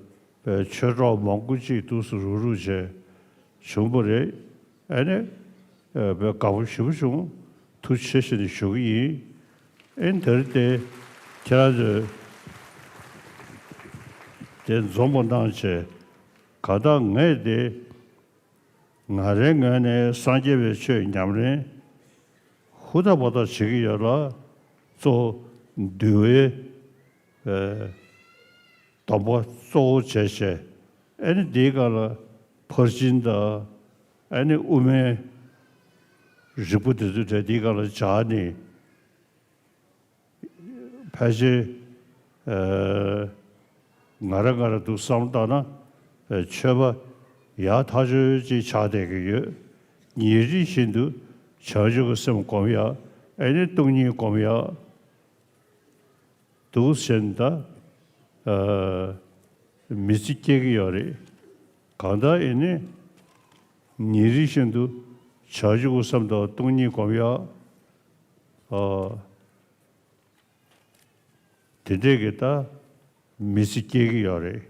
최저 먹고지 두스루루제 shumbore ane 가고 싶으신 투체시의 쇼이 엔터때 저저 된 좀본단체 가다 내데 나랭안에 산제베 녀냠레 후다보다 지기여라 또 뒤에 더버 소 제세 애니 네가라 퍼진다 아니 우메 리부드드 네가라 자니 파제 나라가라도 싸운다나 쳐봐 야 타주지 자대게요 니리신도 저주고 섬 고미야 애니 동니 고미야 도센다 미식계기요리 가다 이니 니리신도 자주고 섬도 동니 고미야 되되겠다 미식계기요리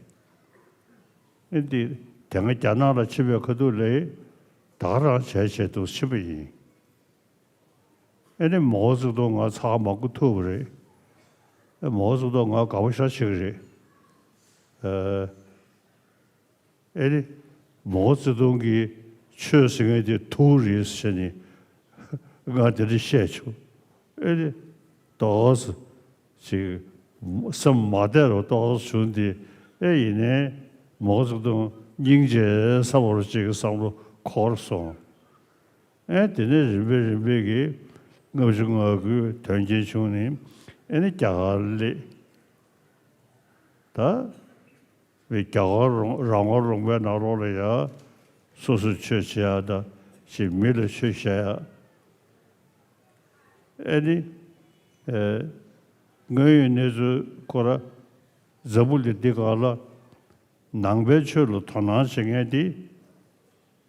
근데 당의 자나라 집에 그들래 다라 제세도 십이 애니 모두도 가 사 먹고 투브래 모두도 가 가보셔시그래 애니 모두도 기 최승의 투리스니 가들이 셰초 애니 도스 지 섬마대로 또 순디 애이네 모두도 닝제 사고로 지금 상으로 걸었어. 애들은 리베리베기 노중하고 전제주님 애니 자갈리 다왜 자갈랑어랑 왜 나로래야 소수 처치하다 심밀을 쉬셔야 애니 너희네서 거라 자불리 되가라 낭배처로 토나생에디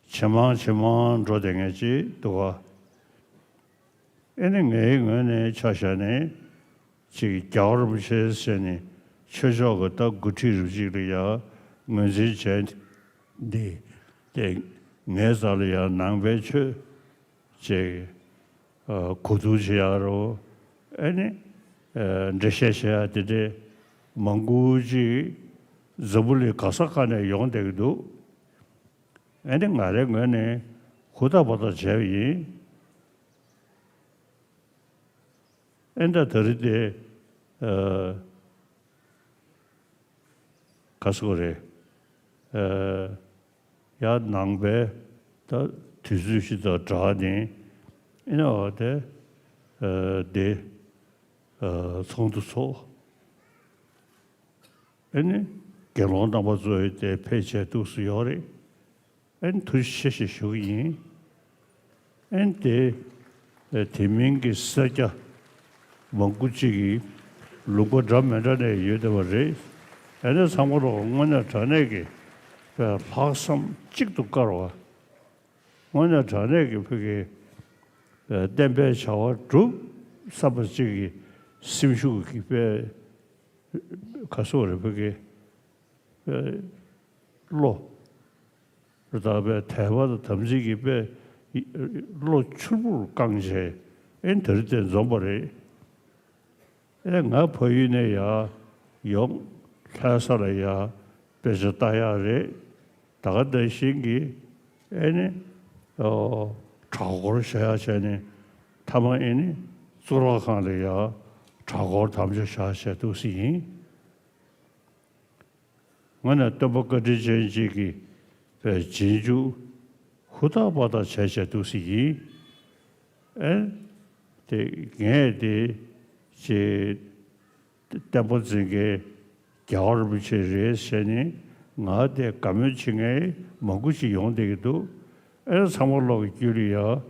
chima 로댕에지 도가 에는 차샤네 지 겨울부시스니 최저거다 구티르지리야 문지체 데 네살이야 낭배처 제 고두지야로 에네 드셰샤데 몽구지 저불리 가사칸에 용되기도 애는 말에 후다보다 제위 엔다 들이대 가서 그래 야 낭배 더 뒤수시도 자니 이노데 데 성도소 아니 결혼도 뭐저에 폐체도 수요리 엔 투시시 쇼이 엔데 대민기 사자 몽구치기 로고 잠면에 유도버리 에는 상으로 원래 전에게 그 파섬 찍도 가로 원래 전에게 그게 댐베 샤워 주 사버지기 심슈 기베 가서를 그게 로 그다음에 대화도 덤지기베 로 출부 강제 엔터된 좀버리 nga phoyune ya yong khasara ya pejataya re daga de shingi ene chagor shaya chane tama ene zura khale ya chagor tamje sha sha tu si ngana tabaka de jenji pe jinju khuda bada cha sha tu si de nge de 제 때문에 겨울부터 시니 나한테 감염증에 먹으시 용되기도 에 사물로 길이야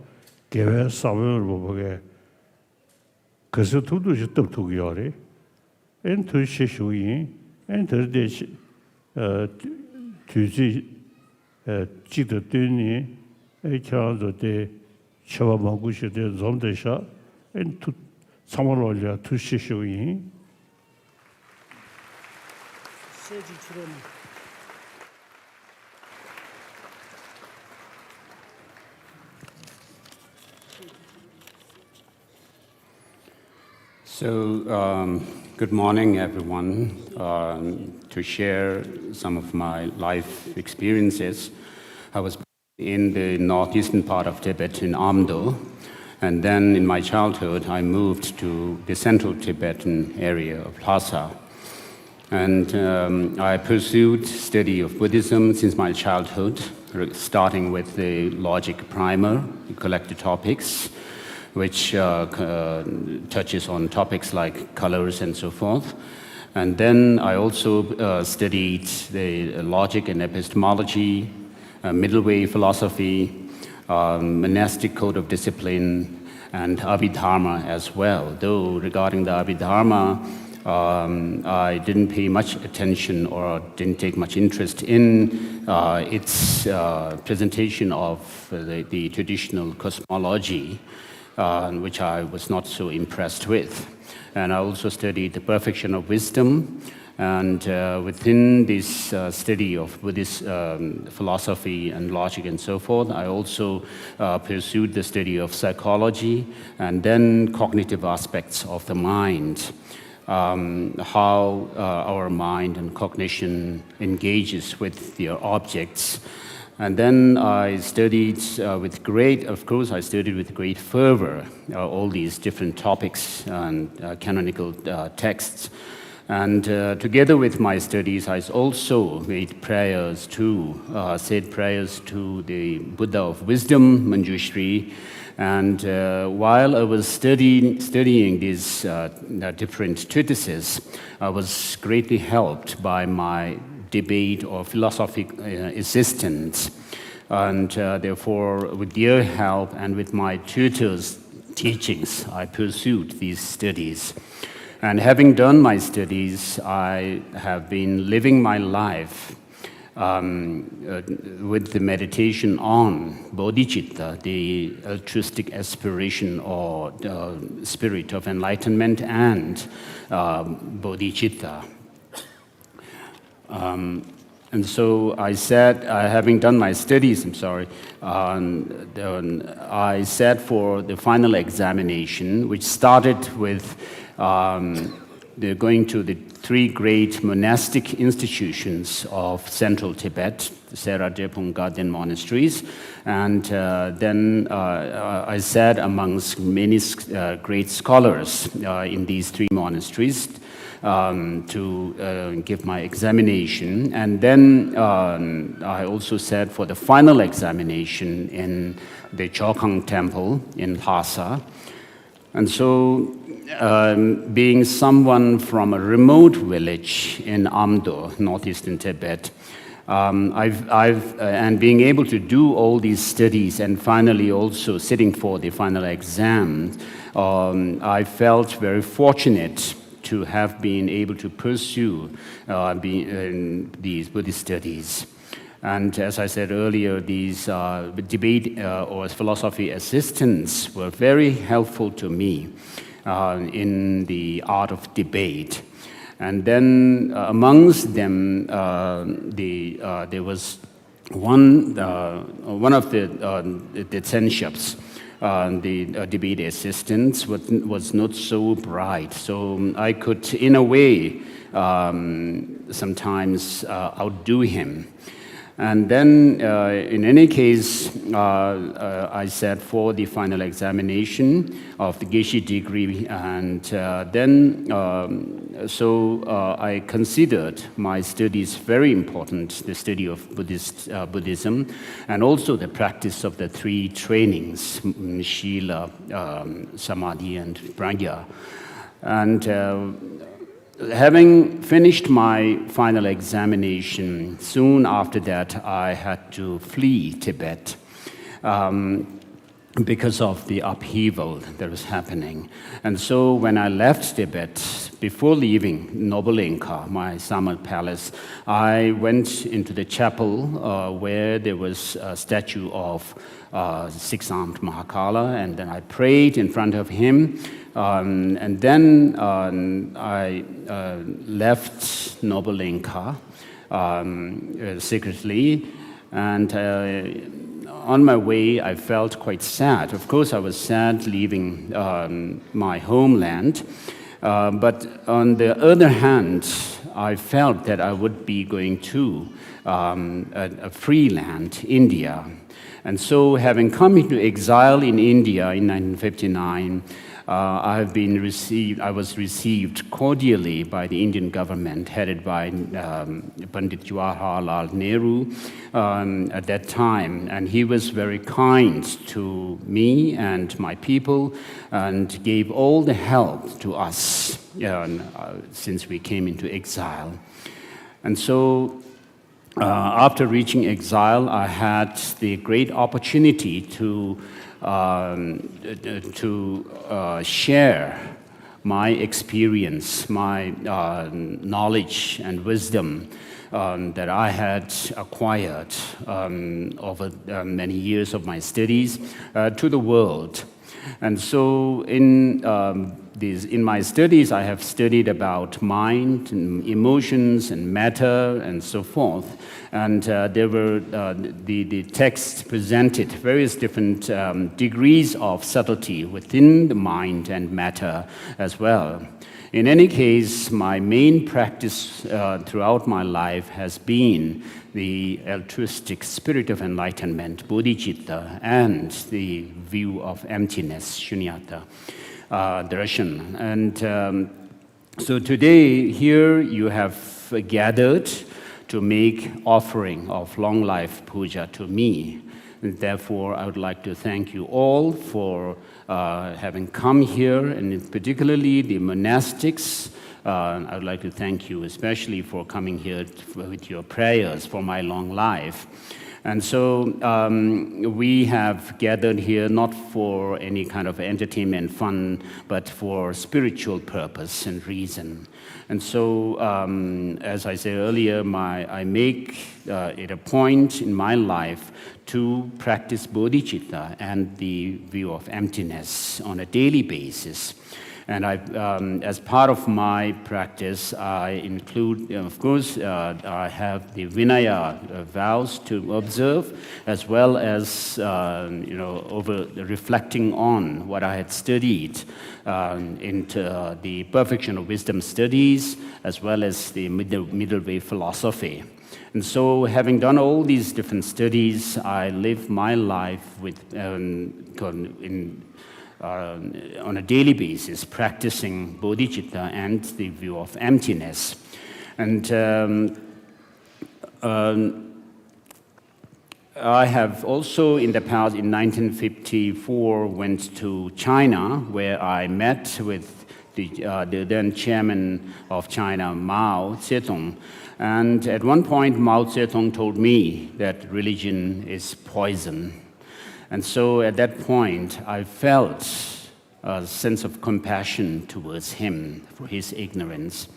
개회 사회를 보게 그래서 두두시 떡두기요래 엔투시 쇼이 엔터데시 주지 지도되니 에 겨울도 처바 먹으시 되 좀되셔 엔투 사물로야 투시쇼이 So, good morning, everyone. To share some of my life experiences, I was in the northeastern part of Tibet in Amdo. And then in my childhood, I moved to the central Tibetan area of Lhasa. And I pursued study of Buddhism since my childhood, starting with the logic primer, collected topics, which touches on topics like colors and so forth. And then I also studied the logic and epistemology, middle way philosophy, monastic code of discipline, and Abhidharma as well. Though regarding the Abhidharma, I didn't pay much attention or didn't take much interest in its presentation of the traditional cosmology, which I was not so impressed with. And I also studied the perfection of wisdom. And within this study of Buddhist philosophy and logic and so forth, I also pursued the study of psychology and then cognitive aspects of the mind, how our mind and cognition engages with their objects. And then I studied with great fervor all these different topics and canonical texts. And together with my studies, I also made prayers said prayers to the Buddha of Wisdom, Manjushri. And while I was studying these different treatises, I was greatly helped by my debate or philosophic assistants. And therefore, with their help and with my tutors' teachings, I pursued these studies. And having done my studies, I have been living my life with the meditation on bodhicitta, the altruistic aspiration or spirit of enlightenment, and bodhicitta. And so I said, having done my studies, I sat for the final examination, which started with going to the three great monastic institutions of central Tibet, the Sera Drepung Garden monasteries, and then I sat amongst many great scholars in these three monasteries. to give my examination. And then I also sat for the final examination in the Chokang Temple in Lhasa. And so, being someone from a remote village in Amdo, northeastern Tibet, and being able to do all these studies and finally also sitting for the final exam, I felt very fortunate to have been able to pursue these Buddhist studies. And as I said earlier, these debate or philosophy assistants were very helpful to me in the art of debate. And then amongst them, there was one of the detentionships. The debate assistants was not so bright, so I could, in a way, sometimes outdo him. And then, in any case, I sat for the final examination of the Geshe degree, and then, I considered my studies very important, the study of Buddhism, and also the practice of the three trainings, Shila, Samadhi, and Prajna. And having finished my final examination, soon after that, I had to flee Tibet because of the upheaval that was happening. And so when I left Tibet, before leaving Nobulenka, my Samal palace, I went into the chapel where there was a statue of six-armed Mahakala, and then I prayed in front of him. And then I left Nobulenka secretly, and on my way I felt quite sad. Of course, I was sad leaving my homeland, but on the other hand, I felt that I would be going to a free land, India. And so, having come into exile in India in 1959, I was received cordially by the Indian government, headed by Pandit Jawaharlal Nehru at that time. And he was very kind to me and my people and gave all the help to us since we came into exile. And so, after reaching exile, I had the great opportunity to share my experience, my knowledge and wisdom that I had acquired over many years of my studies to the world. And so in my studies, I have studied about mind and emotions and matter and so forth. And there were the texts presented various different degrees of subtlety within the mind and matter as well. In any case, my main practice throughout my life has been the altruistic spirit of enlightenment, bodhicitta, and the view of emptiness, shunyata, darshan. And so today, here you have gathered to make offering of long life puja to me. And therefore, I would like to thank you all for having come here, and particularly the monastics. I would like to thank you especially for coming here with your prayers for my long life. And so we have gathered here not for any kind of entertainment, fun, but for spiritual purpose and reason. And so, as I said earlier, I make it a point in my life to practice bodhicitta and the view of emptiness on a daily basis. And as part of my practice, I include, of course, I have the Vinaya vows to observe, as well as, over reflecting on what I had studied into the Perfection of Wisdom studies, as well as the Middle Way philosophy. And so, having done all these different studies, I live my life with on a daily basis, practicing bodhicitta and the view of emptiness. And I have also in the past, in 1954, went to China, where I met with the then chairman of China, Mao Zedong. And at one point, Mao Zedong told me that religion is poison. And so at that point, I felt a sense of compassion towards him for his ignorance.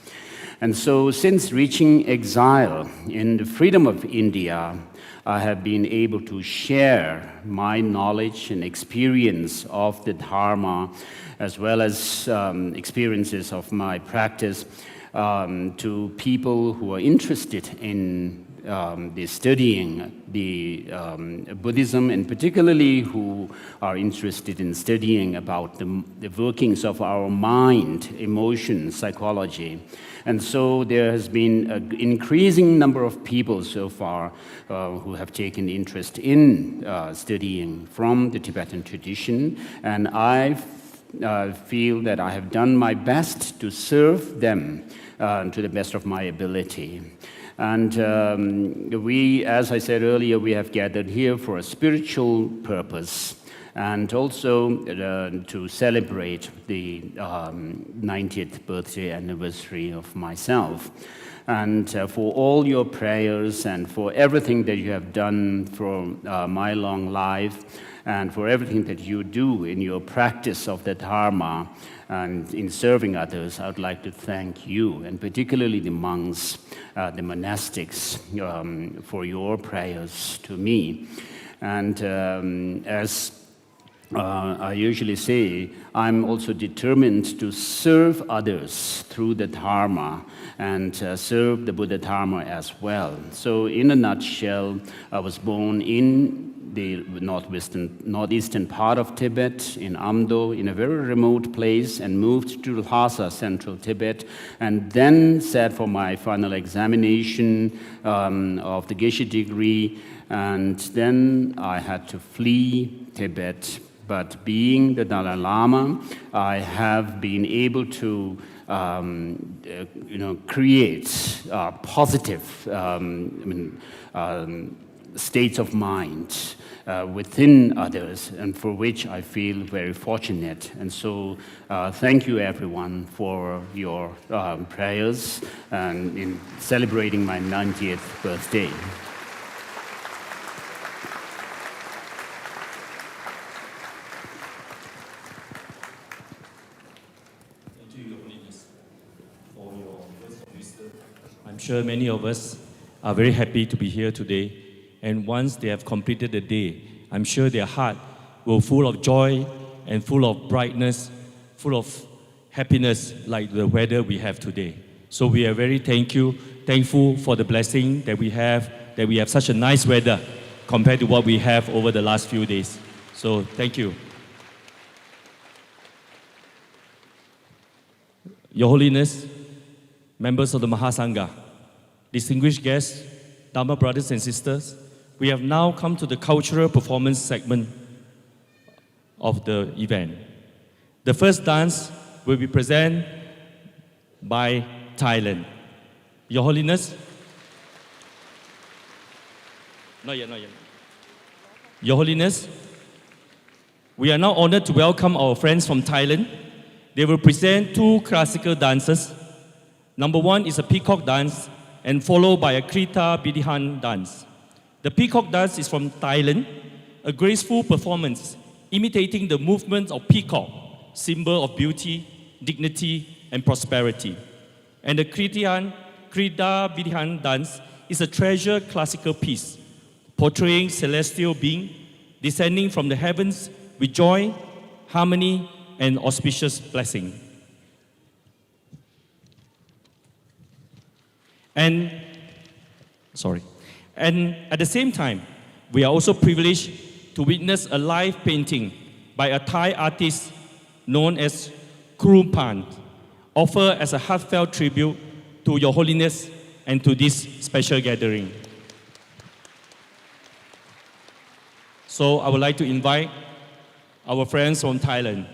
And so since reaching exile in the freedom of India, I have been able to share my knowledge and experience of the Dharma, as well as experiences of my practice to people who are interested in the studying the Buddhism, and particularly who are interested in studying about the workings of our mind, emotion, psychology. And so there has been an increasing number of people so far who have taken interest in studying from the Tibetan tradition, and I feel that I have done my best to serve them to the best of my ability. And we, as I said earlier, we have gathered here for a spiritual purpose, and also to celebrate the 90th birthday anniversary of myself. And for all your prayers and for everything that you have done for my long life, and for everything that you do in your practice of the Dharma and in serving others, I would like to thank you, and particularly the monks, the monastics, for your prayers to me. And as I usually say, I'm also determined to serve others through the Dharma and serve the Buddha Dharma as well. So in a nutshell, I was born in the northeastern part of Tibet, in Amdo, in a very remote place, and moved to Lhasa, central Tibet, and then sat for my final examination of the Geshe degree, and then I had to flee Tibet. But being the Dalai Lama, I have been able to create positive states of mind within others, and for which I feel very fortunate. And so thank you everyone for your prayers and in celebrating my 90th birthday. Thank you, Your Holiness, for your words of wisdom. I'm sure many of us are very happy to be here today. And once they have completed the day, I'm sure their heart will full of joy and full of brightness, full of happiness like the weather we have today. So we are very thankful for the blessing that we have such a nice weather compared to what we have over the last few days. So thank you. Your Holiness, members of the Mahasangha, distinguished guests, Dharma brothers and sisters, we have now come to the cultural performance segment of the event. The first dance will be presented by Thailand. Your Holiness? Not yet. Your Holiness, we are now honored to welcome our friends from Thailand. They will present two classical dances. Number one is a peacock dance, and followed by a Krita Bidihan dance. The peacock dance is from Thailand, a graceful performance imitating the movement of peacock, symbol of beauty, dignity, and prosperity. And the Krita Bidihan dance is a treasured classical piece, portraying celestial being descending from the heavens with joy, harmony, and auspicious blessing. And at the same time, we are also privileged to witness a live painting by a Thai artist known as Krupan, offered as a heartfelt tribute to Your Holiness and to this special gathering. So I would like to invite our friends from Thailand.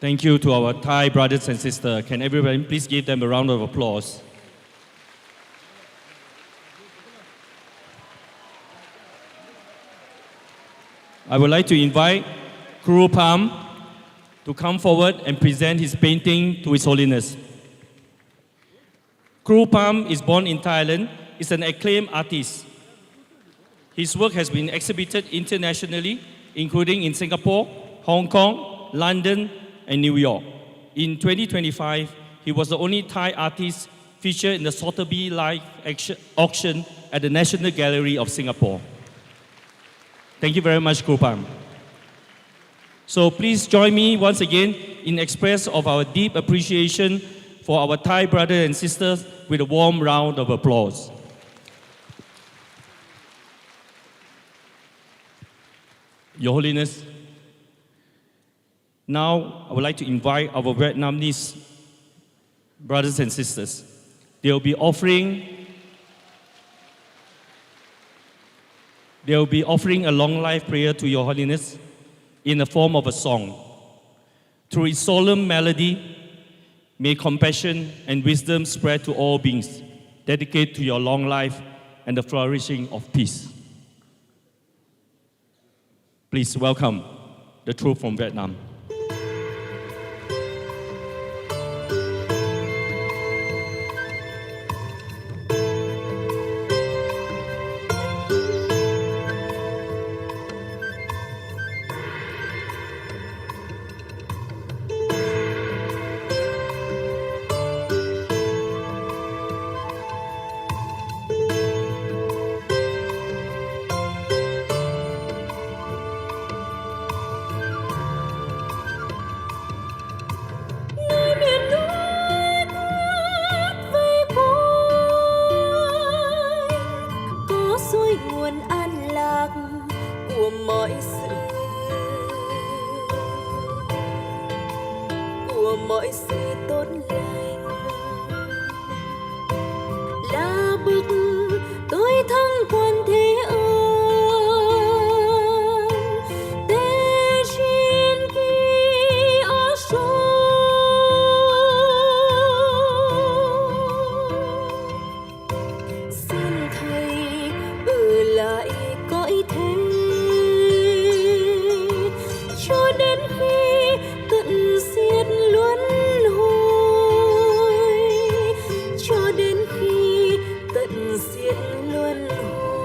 Thank you to our Thai brothers and sisters. Can everybody please give them a round of applause? I would like to invite Kuru Palm to come forward and present his painting to His Holiness. Kuru Palm is born in Thailand, is an acclaimed artist. His work has been exhibited internationally, including in Singapore, Hong Kong, London, and New York. In 2025, he was the only Thai artist featured in the Sotheby Live auction at the National Gallery of Singapore. Thank you very much, Kuru Palm. So please join me once again in express of our deep appreciation for our Thai brothers and sisters with a warm round of applause. Your Holiness, now I would like to invite our Vietnamese brothers and sisters. They will be offering a long life prayer to Your Holiness in the form of a song. Through its solemn melody, may compassion and wisdom spread to all beings, dedicated to your long life and the flourishing of peace. Please welcome the troop from Vietnam. Luân hồi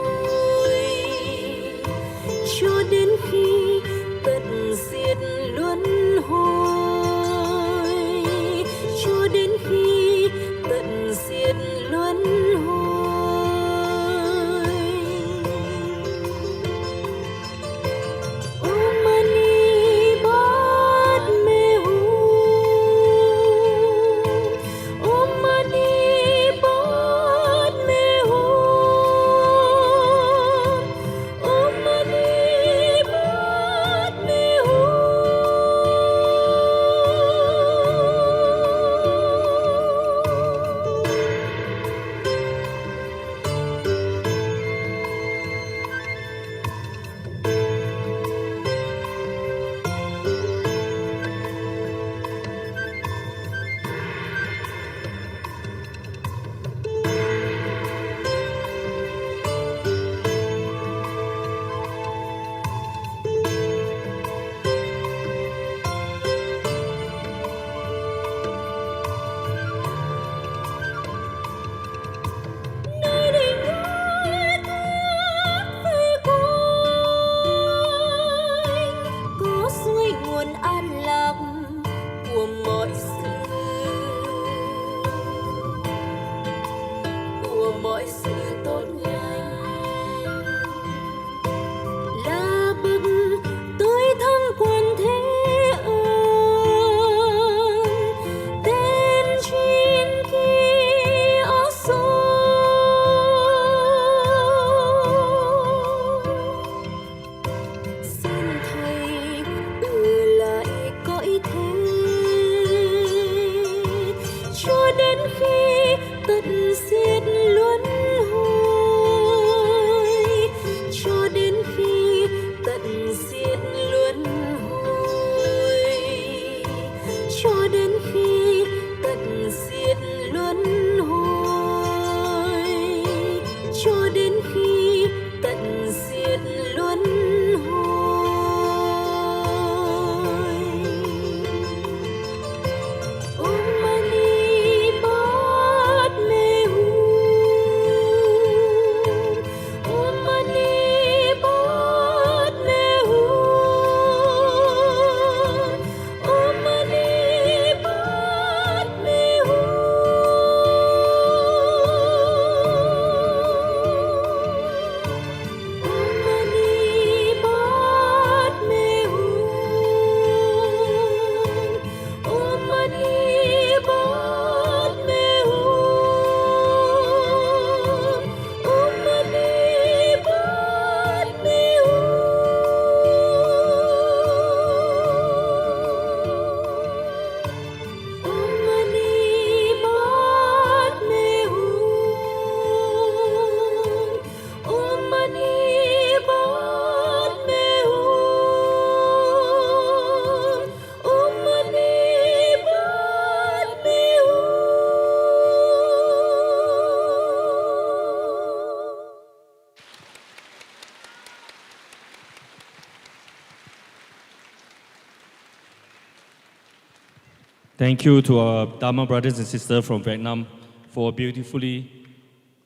Thank you to our Dharma brothers and sisters from Vietnam for a beautifully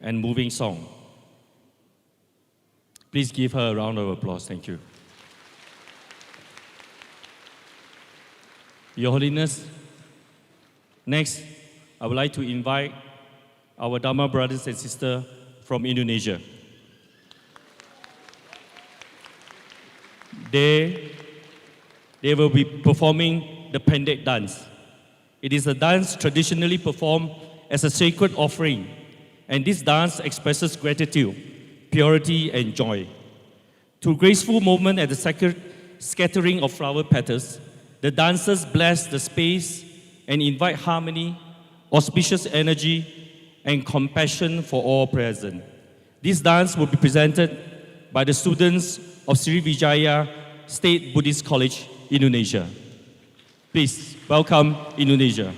and moving song. Please give her a round of applause. Thank you. Your Holiness, next, I would like to invite our Dharma brothers and sisters from Indonesia. They will be performing the pendek dance. It is a dance traditionally performed as a sacred offering, and this dance expresses gratitude, purity, and joy. Through graceful movement and the scattering of flower petals, the dancers bless the space and invite harmony, auspicious energy, and compassion for all present. This dance will be presented by the students of Sriwijaya State Buddhist College, Indonesia. Please welcome Indonesia.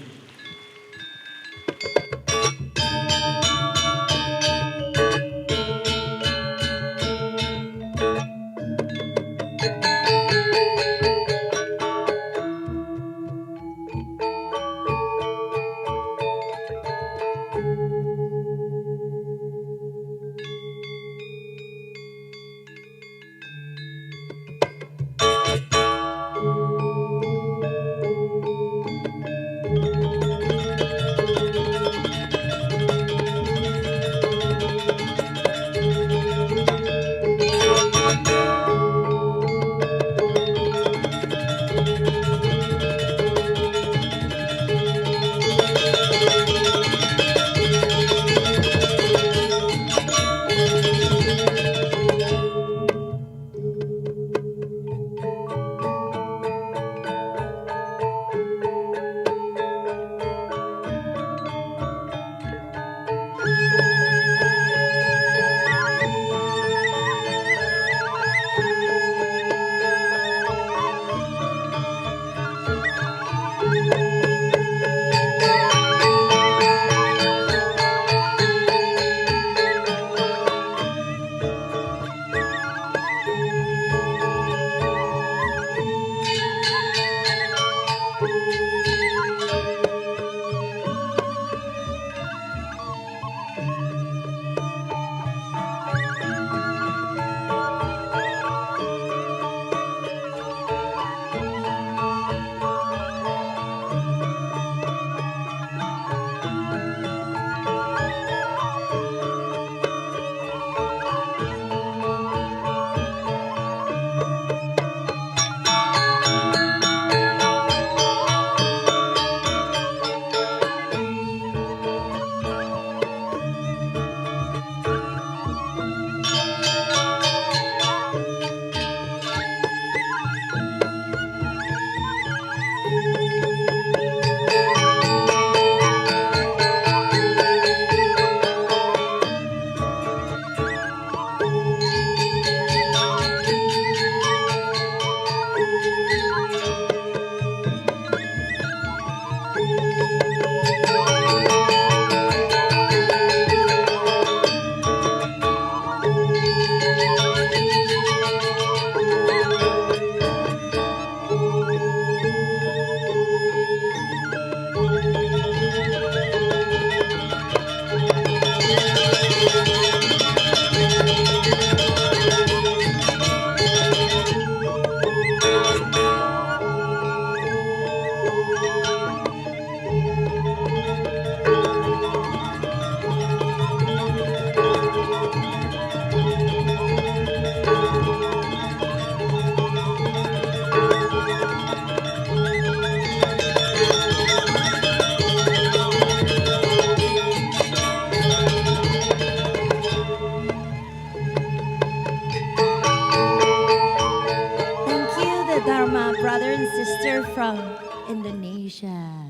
brother and sister from Indonesia.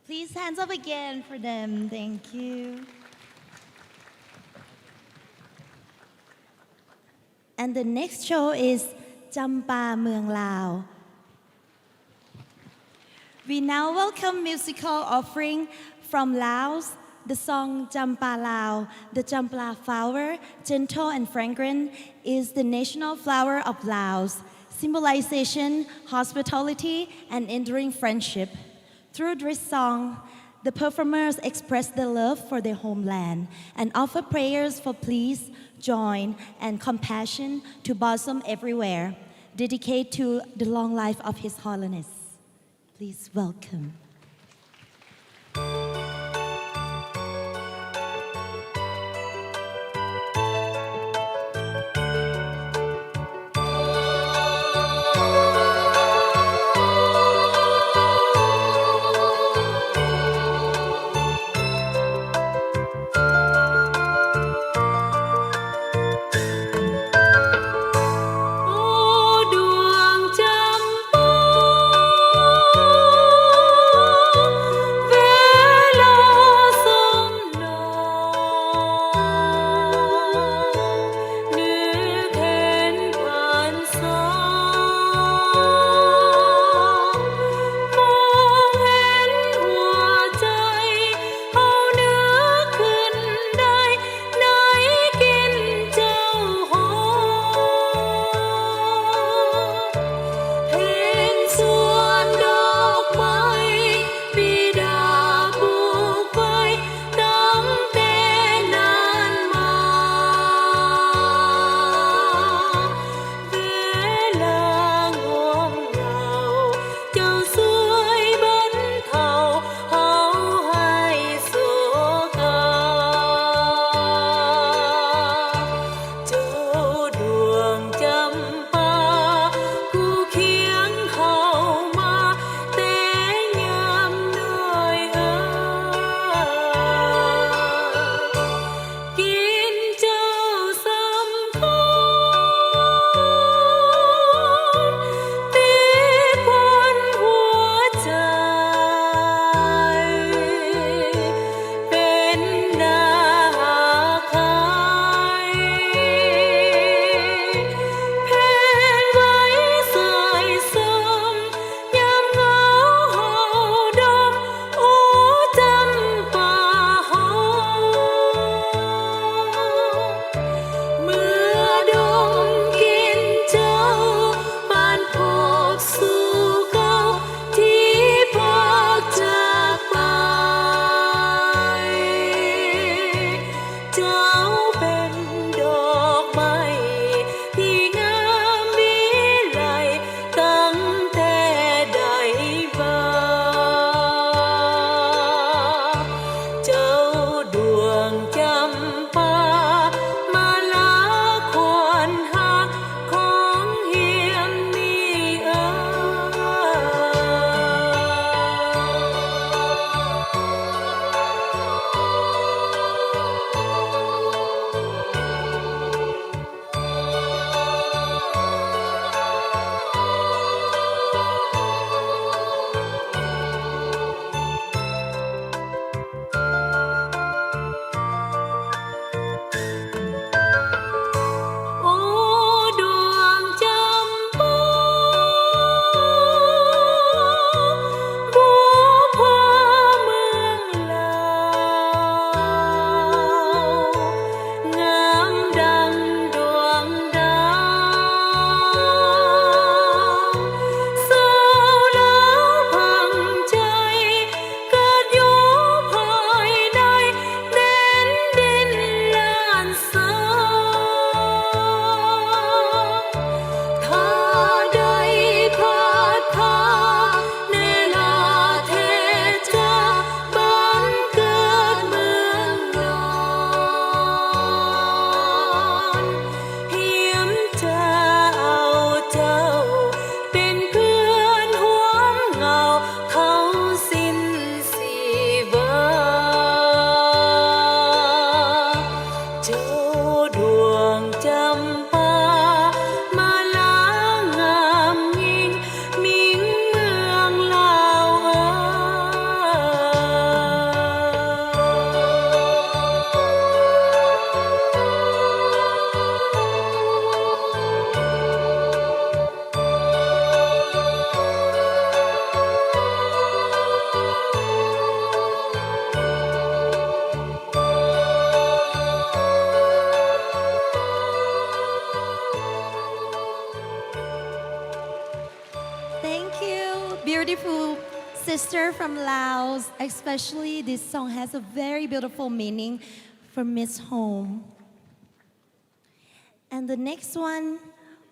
Please, hands up again for them. Thank you. And the next show is Champa Mueang Lao. We now welcome musical offering from Laos, the song Champa Lao. The Champa flower, gentle and fragrant, is the national flower of Laos, symbolization, hospitality, and enduring friendship. Through this song, the performers express their love for their homeland and offer prayers for peace, joy, and compassion to blossom everywhere, dedicated to the long life of His Holiness. Please welcome. sister from Laos, especially this song has a very beautiful meaning for Miss Home. And the next one,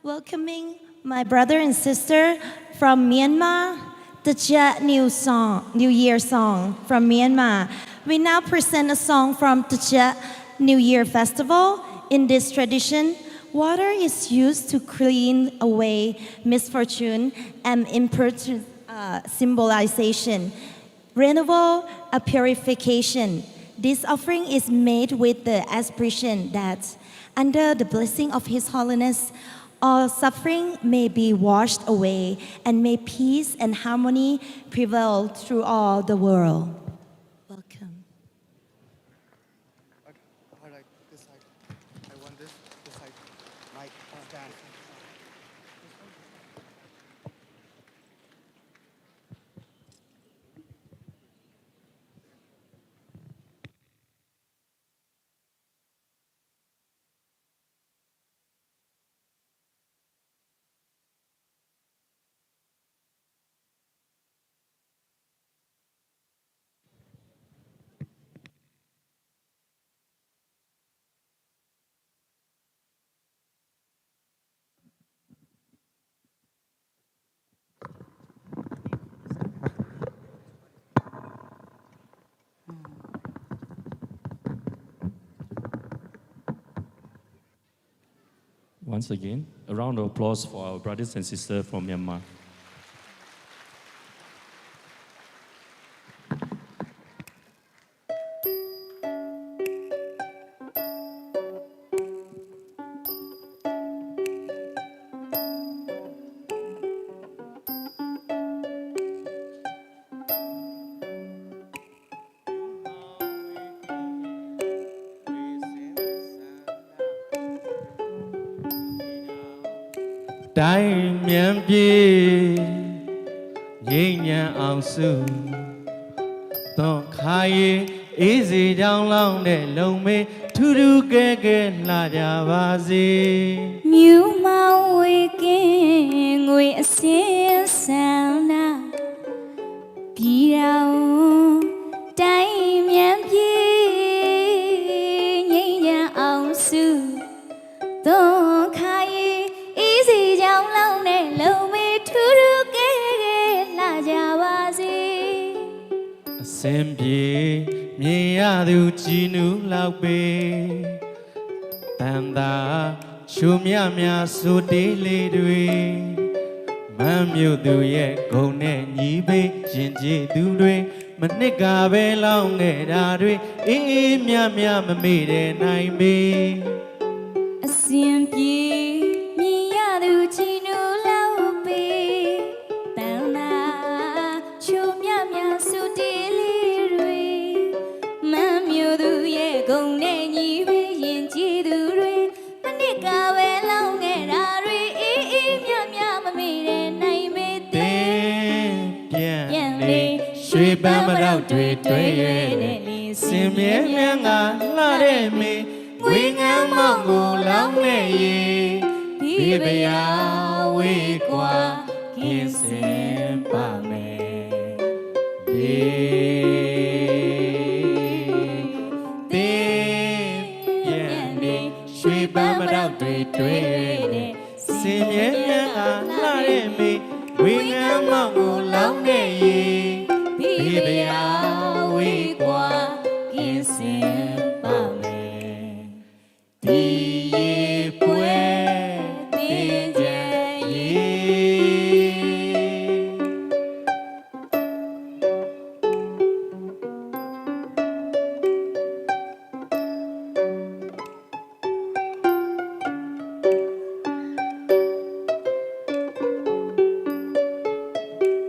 welcoming my brother and sister from Myanmar, the New Year song from Myanmar. We now present a song from the New Year festival. In this tradition, water is used to clean away misfortune and impertinence. Symbolization, renewal, a purification. This offering is made with the aspiration that under the blessing of His Holiness, all suffering may be washed away and may peace and harmony prevail through all the world. Welcome. Okay, all right, this side. I want this side. Mike, stand. Once again, a round of applause for our brothers and sisters from Myanmar. Dai mian pi yin yan ang su Don khai easy down long de long me thu thu ke ke la ja ba si Miu mau we kin we asin sao na Pi rao dai mian pi yin yan ang su Don khai easy down long de long me thu thu ke la ja ba si အစင်ပြေမြင်ရသူကြည်နူးလောက်ပေတန်တာချိုမြမြဆိုတေးလေးတွေမမ်းမြို့သူရဲ့ဂုံနဲ့ညီပေရင်ကြည်သူတွေမနစ်ကပဲလောင်းခဲ့တာတွေအေးအေးမြမြမမေ့တဲ့နိုင်ပေ အစင်ပြေမြင်ရသူချီနူလောက်ပေတန်တာချိုမြမြစုတေးလေးတွေမမ်းမြို့သူရဲ့ဂုံနဲ့ညီပဲရင်ကြည်သူတွေမနစ်ကပဲလောင်းခဲ့တာတွေအေးအေးမြမြမမေ့တဲ့နိုင်မေ့တဲ့ ပြန်လေရွှေပန်းမတော့တွေတွေ့ရတဲ့စင်မြဲမြန်းကလှတဲ့မေငွေငမ်းမောင်ကိုလောင်းနေရေဒီပရာဝေးกว่าကင်းစင်ပါမယ်ဒီပြန်လေရွှေပန်းမတော့တွေတွေ့ရတဲ့စင်မြဲမြန်းကလှတဲ့မေဝေငမ်းမောင်ကိုလောင်းနေရေဒီပရာဝေးกว่าကင်းစင်ပါမယ်ဒီရေပွဲတင်ကြရေ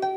တ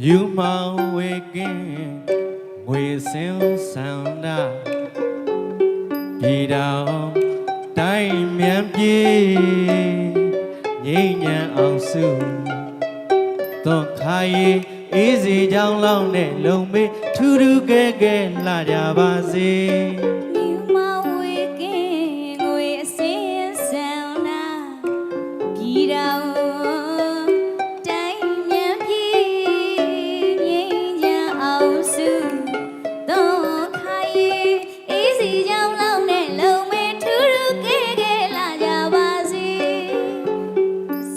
you my waking we sing sound đi đâu tay miệng gì nhẹ nhàng ao su tôn khai ý gì trong lòng để lòng mi thu thu ghê ghê là nhà bà gì You my waking we sing sound đi đâu tay miệng gì nhẹ nhàng ao su tôn khai ý gì trong lòng để lòng mi thu thu ghê ghê là nhà bà gì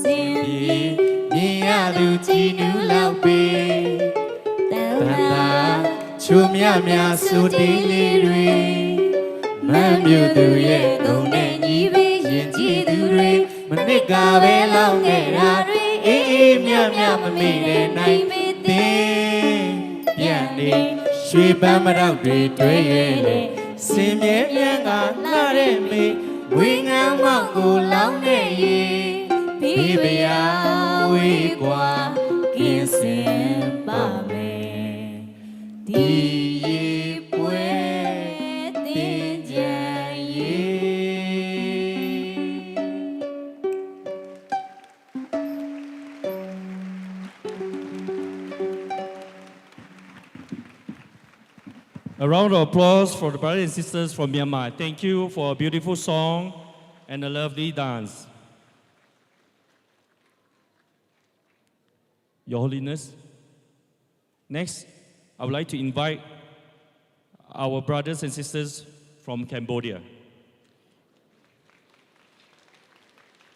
đi đi à du chi nu lao bê ta chua mía mía su đi lì rì mà miêu tu ye gồng nè nhí bê yên chi tu rì mà nít cà bê lao nghe ra rì mía mía mà mì đê này tê bia đi suy ba mà đau rì tuế ye lệ xin mía mía ngà la đê mì quy ngang mong cô lao nghe ye bì bì à quy qua kia xem ba mẹ đi ye quê tiên gia ye. A round of applause for the brothers and sisters from Myanmar. Thank you for a beautiful song and a lovely dance. Your Holiness, next, I would like to invite our brothers and sisters from Cambodia.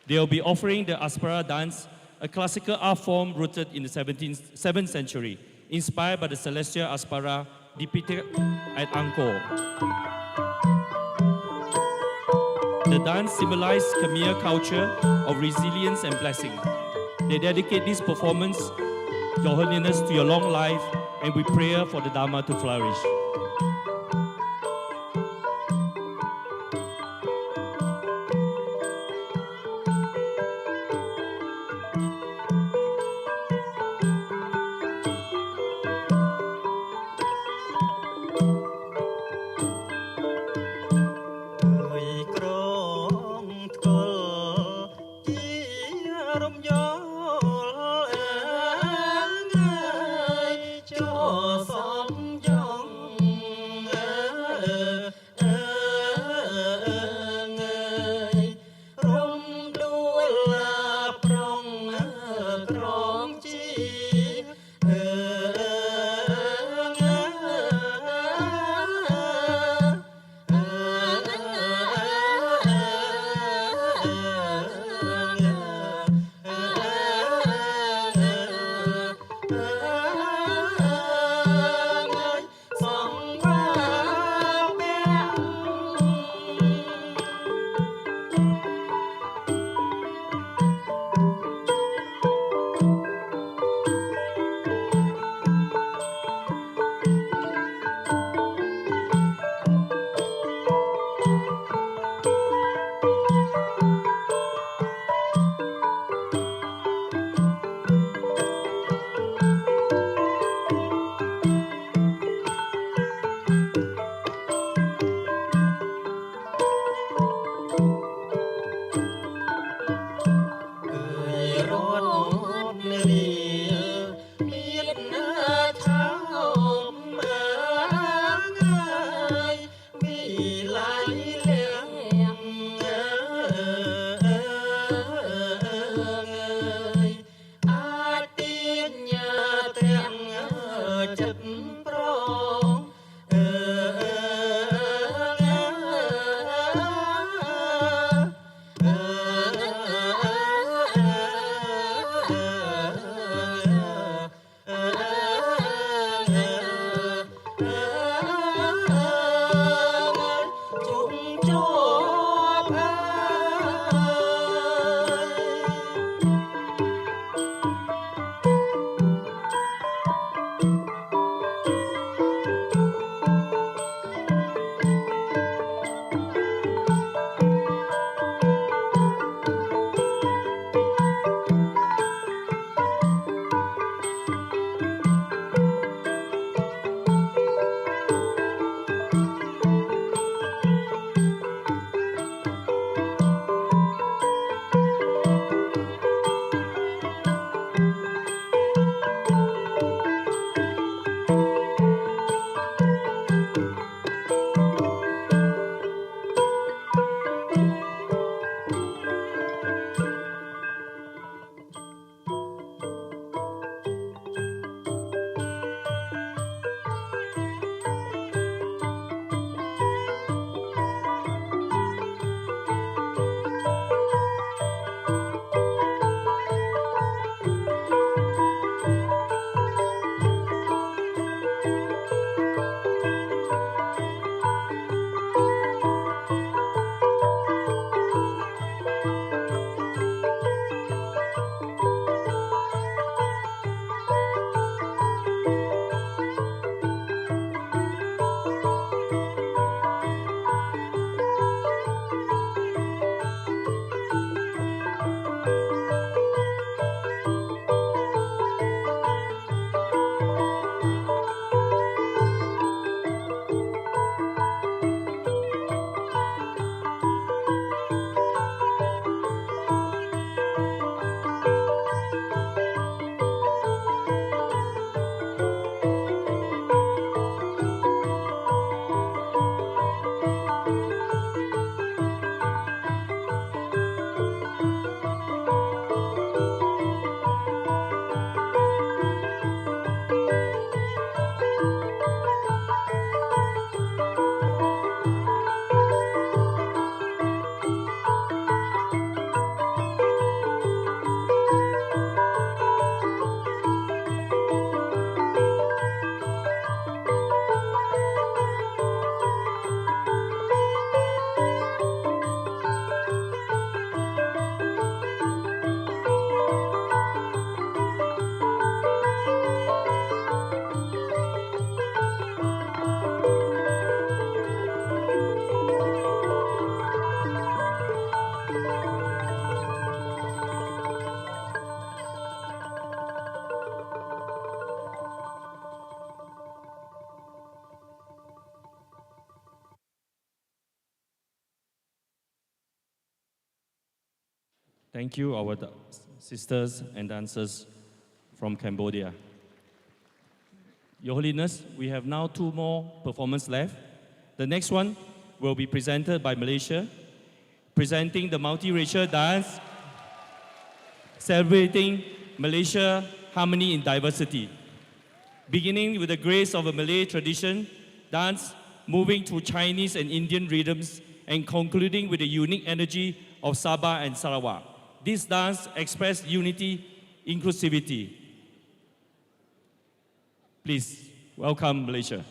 They will be offering the Apsara dance, a classical art form rooted in the 7th century, inspired by the celestial Apsara depicted at Angkor. The dance symbolizes Khmer culture of resilience and blessing. They dedicate this performance, Your Holiness, to your long life, and we pray for the Dharma to flourish. Thank you, our sisters and dancers from Cambodia. Your Holiness, we have now 2 more performances left. The next one will be presented by Malaysia, presenting the multiracial dance, celebrating Malaysia harmony in diversity. Beginning with the grace of a Malay tradition, dance moving to Chinese and Indian rhythms, and concluding with the unique energy of Sabah and Sarawak. This dance expresses unity, inclusivity. Please, welcome Malaysia.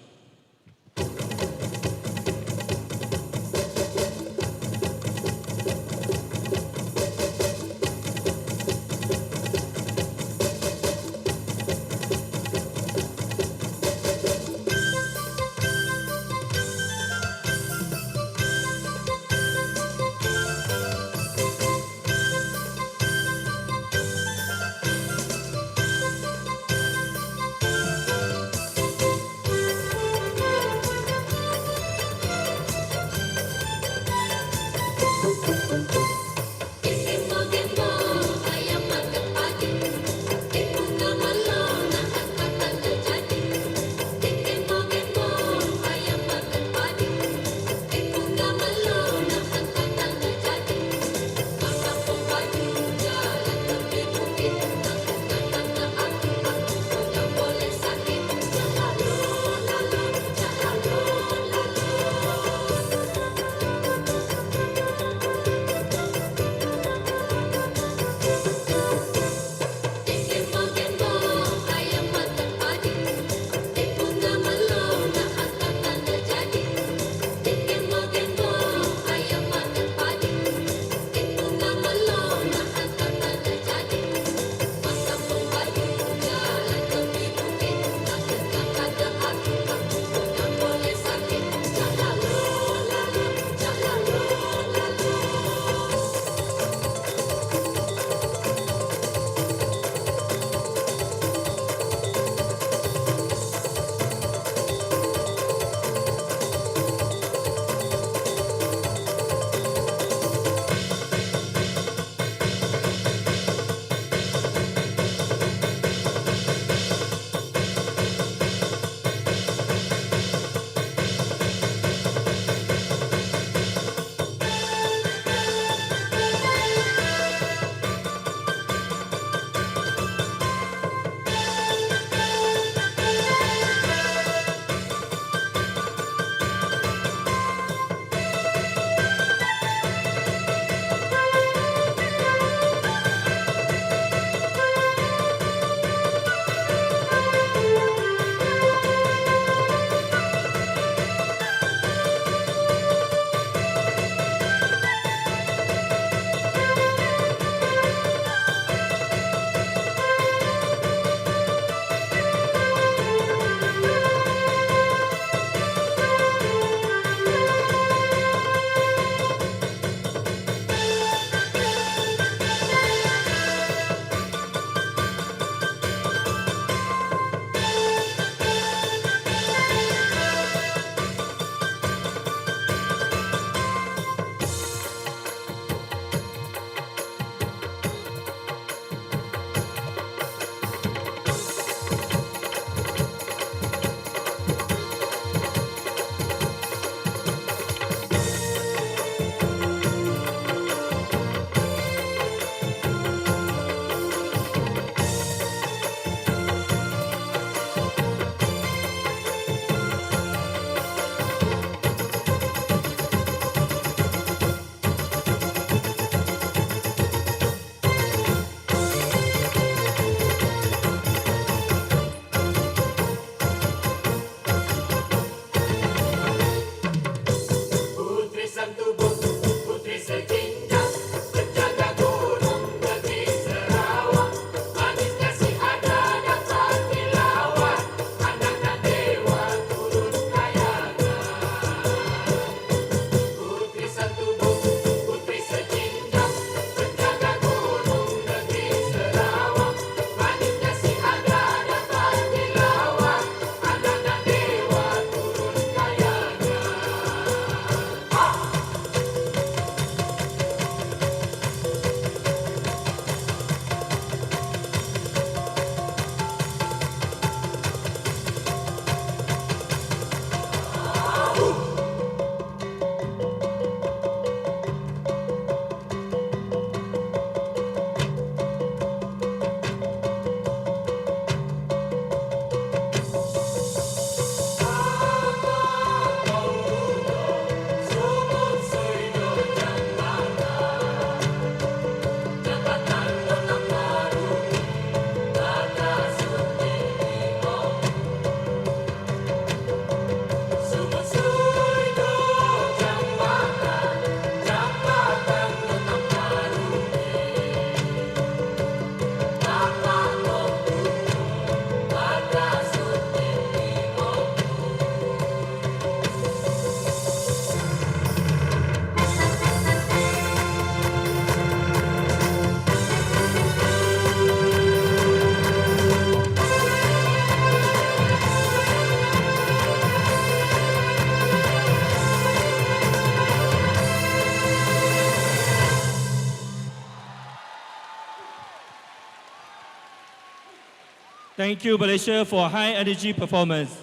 Thank you, Malaysia, for high energy performance.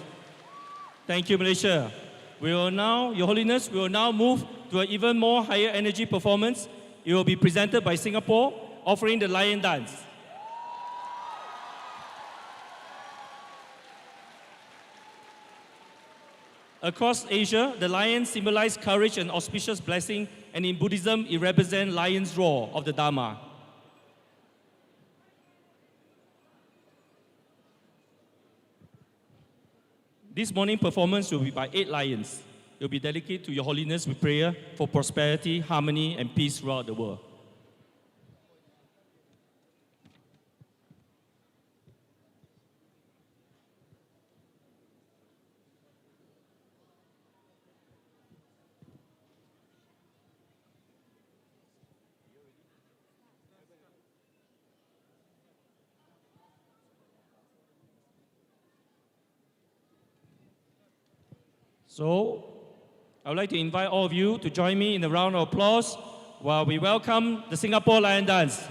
Thank you, Malaysia. We will now, Your Holiness, we will now move to an even more higher energy performance. It will be presented by Singapore, offering the lion dance. Across Asia, the lion symbolizes courage and auspicious blessing, and in Buddhism, it represents lion's roar of the Dharma. This morning performance will be by 8 lions. It will be dedicated to Your Holiness with prayer for prosperity, harmony, and peace throughout the world. So, I would like to invite all of you to join me in a round of applause while we welcome the Singapore Lion Dance.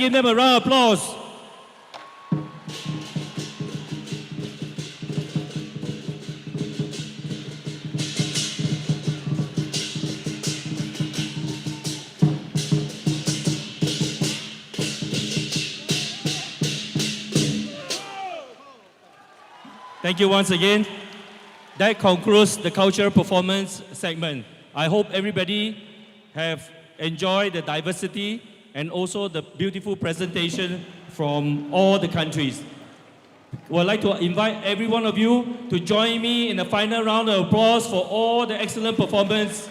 give them a round of applause. Thank you once again. That concludes the cultural performance segment. I hope everybody have enjoyed the diversity and also the beautiful presentation from all the countries. I would like to invite every one of you to join me in the final round of applause for all the excellent performance.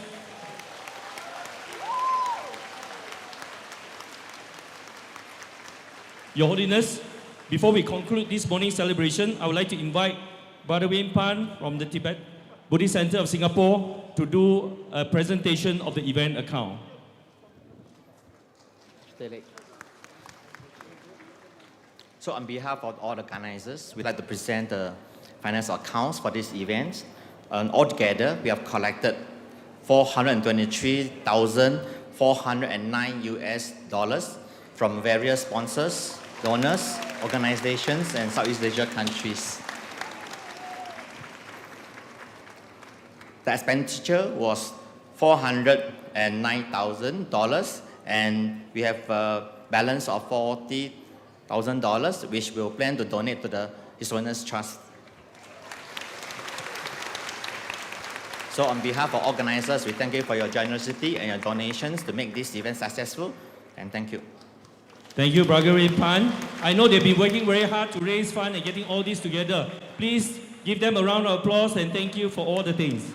Your Holiness, before we conclude this morning's celebration, I would like to invite Brother Win Pan from the Tibet Buddhist Center of Singapore to do a presentation of the event account. So on behalf of all the organizers, we'd like to present the financial accounts for this event. Altogether, we have collected $423,409 from various sponsors, donors, organizations, and Southeast Asia countries. The expenditure was $409,000, and we have a balance of $40,000, which we'll plan to donate to the His Holiness Trust. So on behalf of organizers, we thank you for your generosity and your donations to make this event successful, and thank you. Thank you, Brother Win Pan. I know they've been working very hard to raise funds and getting all this together. Please give them a round of applause and thank you for all the things.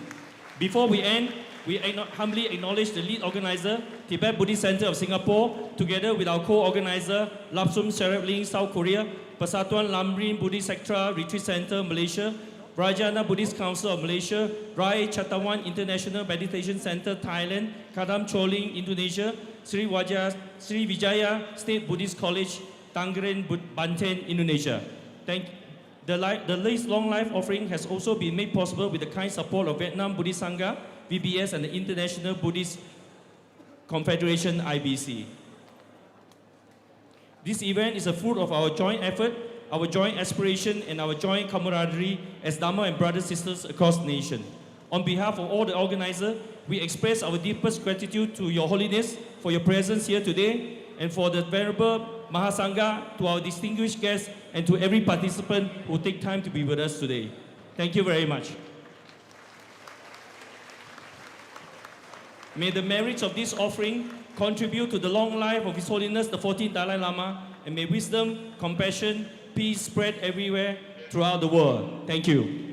Before we end, we humbly acknowledge the lead organizer, Tibet Buddhist Center of Singapore, together with our co-organizer, Lapsum Sherab Ling, South Korea, Persatuan Lamrim Buddhist Sectra Retreat Center, Malaysia, Rajana Buddhist Council of Malaysia, Rai Chatawan International Meditation Center, Thailand, Kadam Choling, Indonesia, Sri Vijaya State Buddhist College, Tangerang, Banten, Indonesia. The least long life offering has also been made possible with the kind support of Vietnam Buddhist Sangha, VBS, and the International Buddhist Confederation, IBC. This event is a fruit of our joint effort, our joint aspiration, and our joint camaraderie as Dharma and brothers and sisters across the nation. On behalf of all the organizers, we express our deepest gratitude to Your Holiness for your presence here today, and for the Venerable Mahasangha, to our distinguished guests, and to every participant who take time to be with us today. Thank you very much. May the merits of this offering contribute to the long life of His Holiness the 14th Dalai Lama, and may wisdom, compassion, peace spread everywhere throughout the world. Thank you.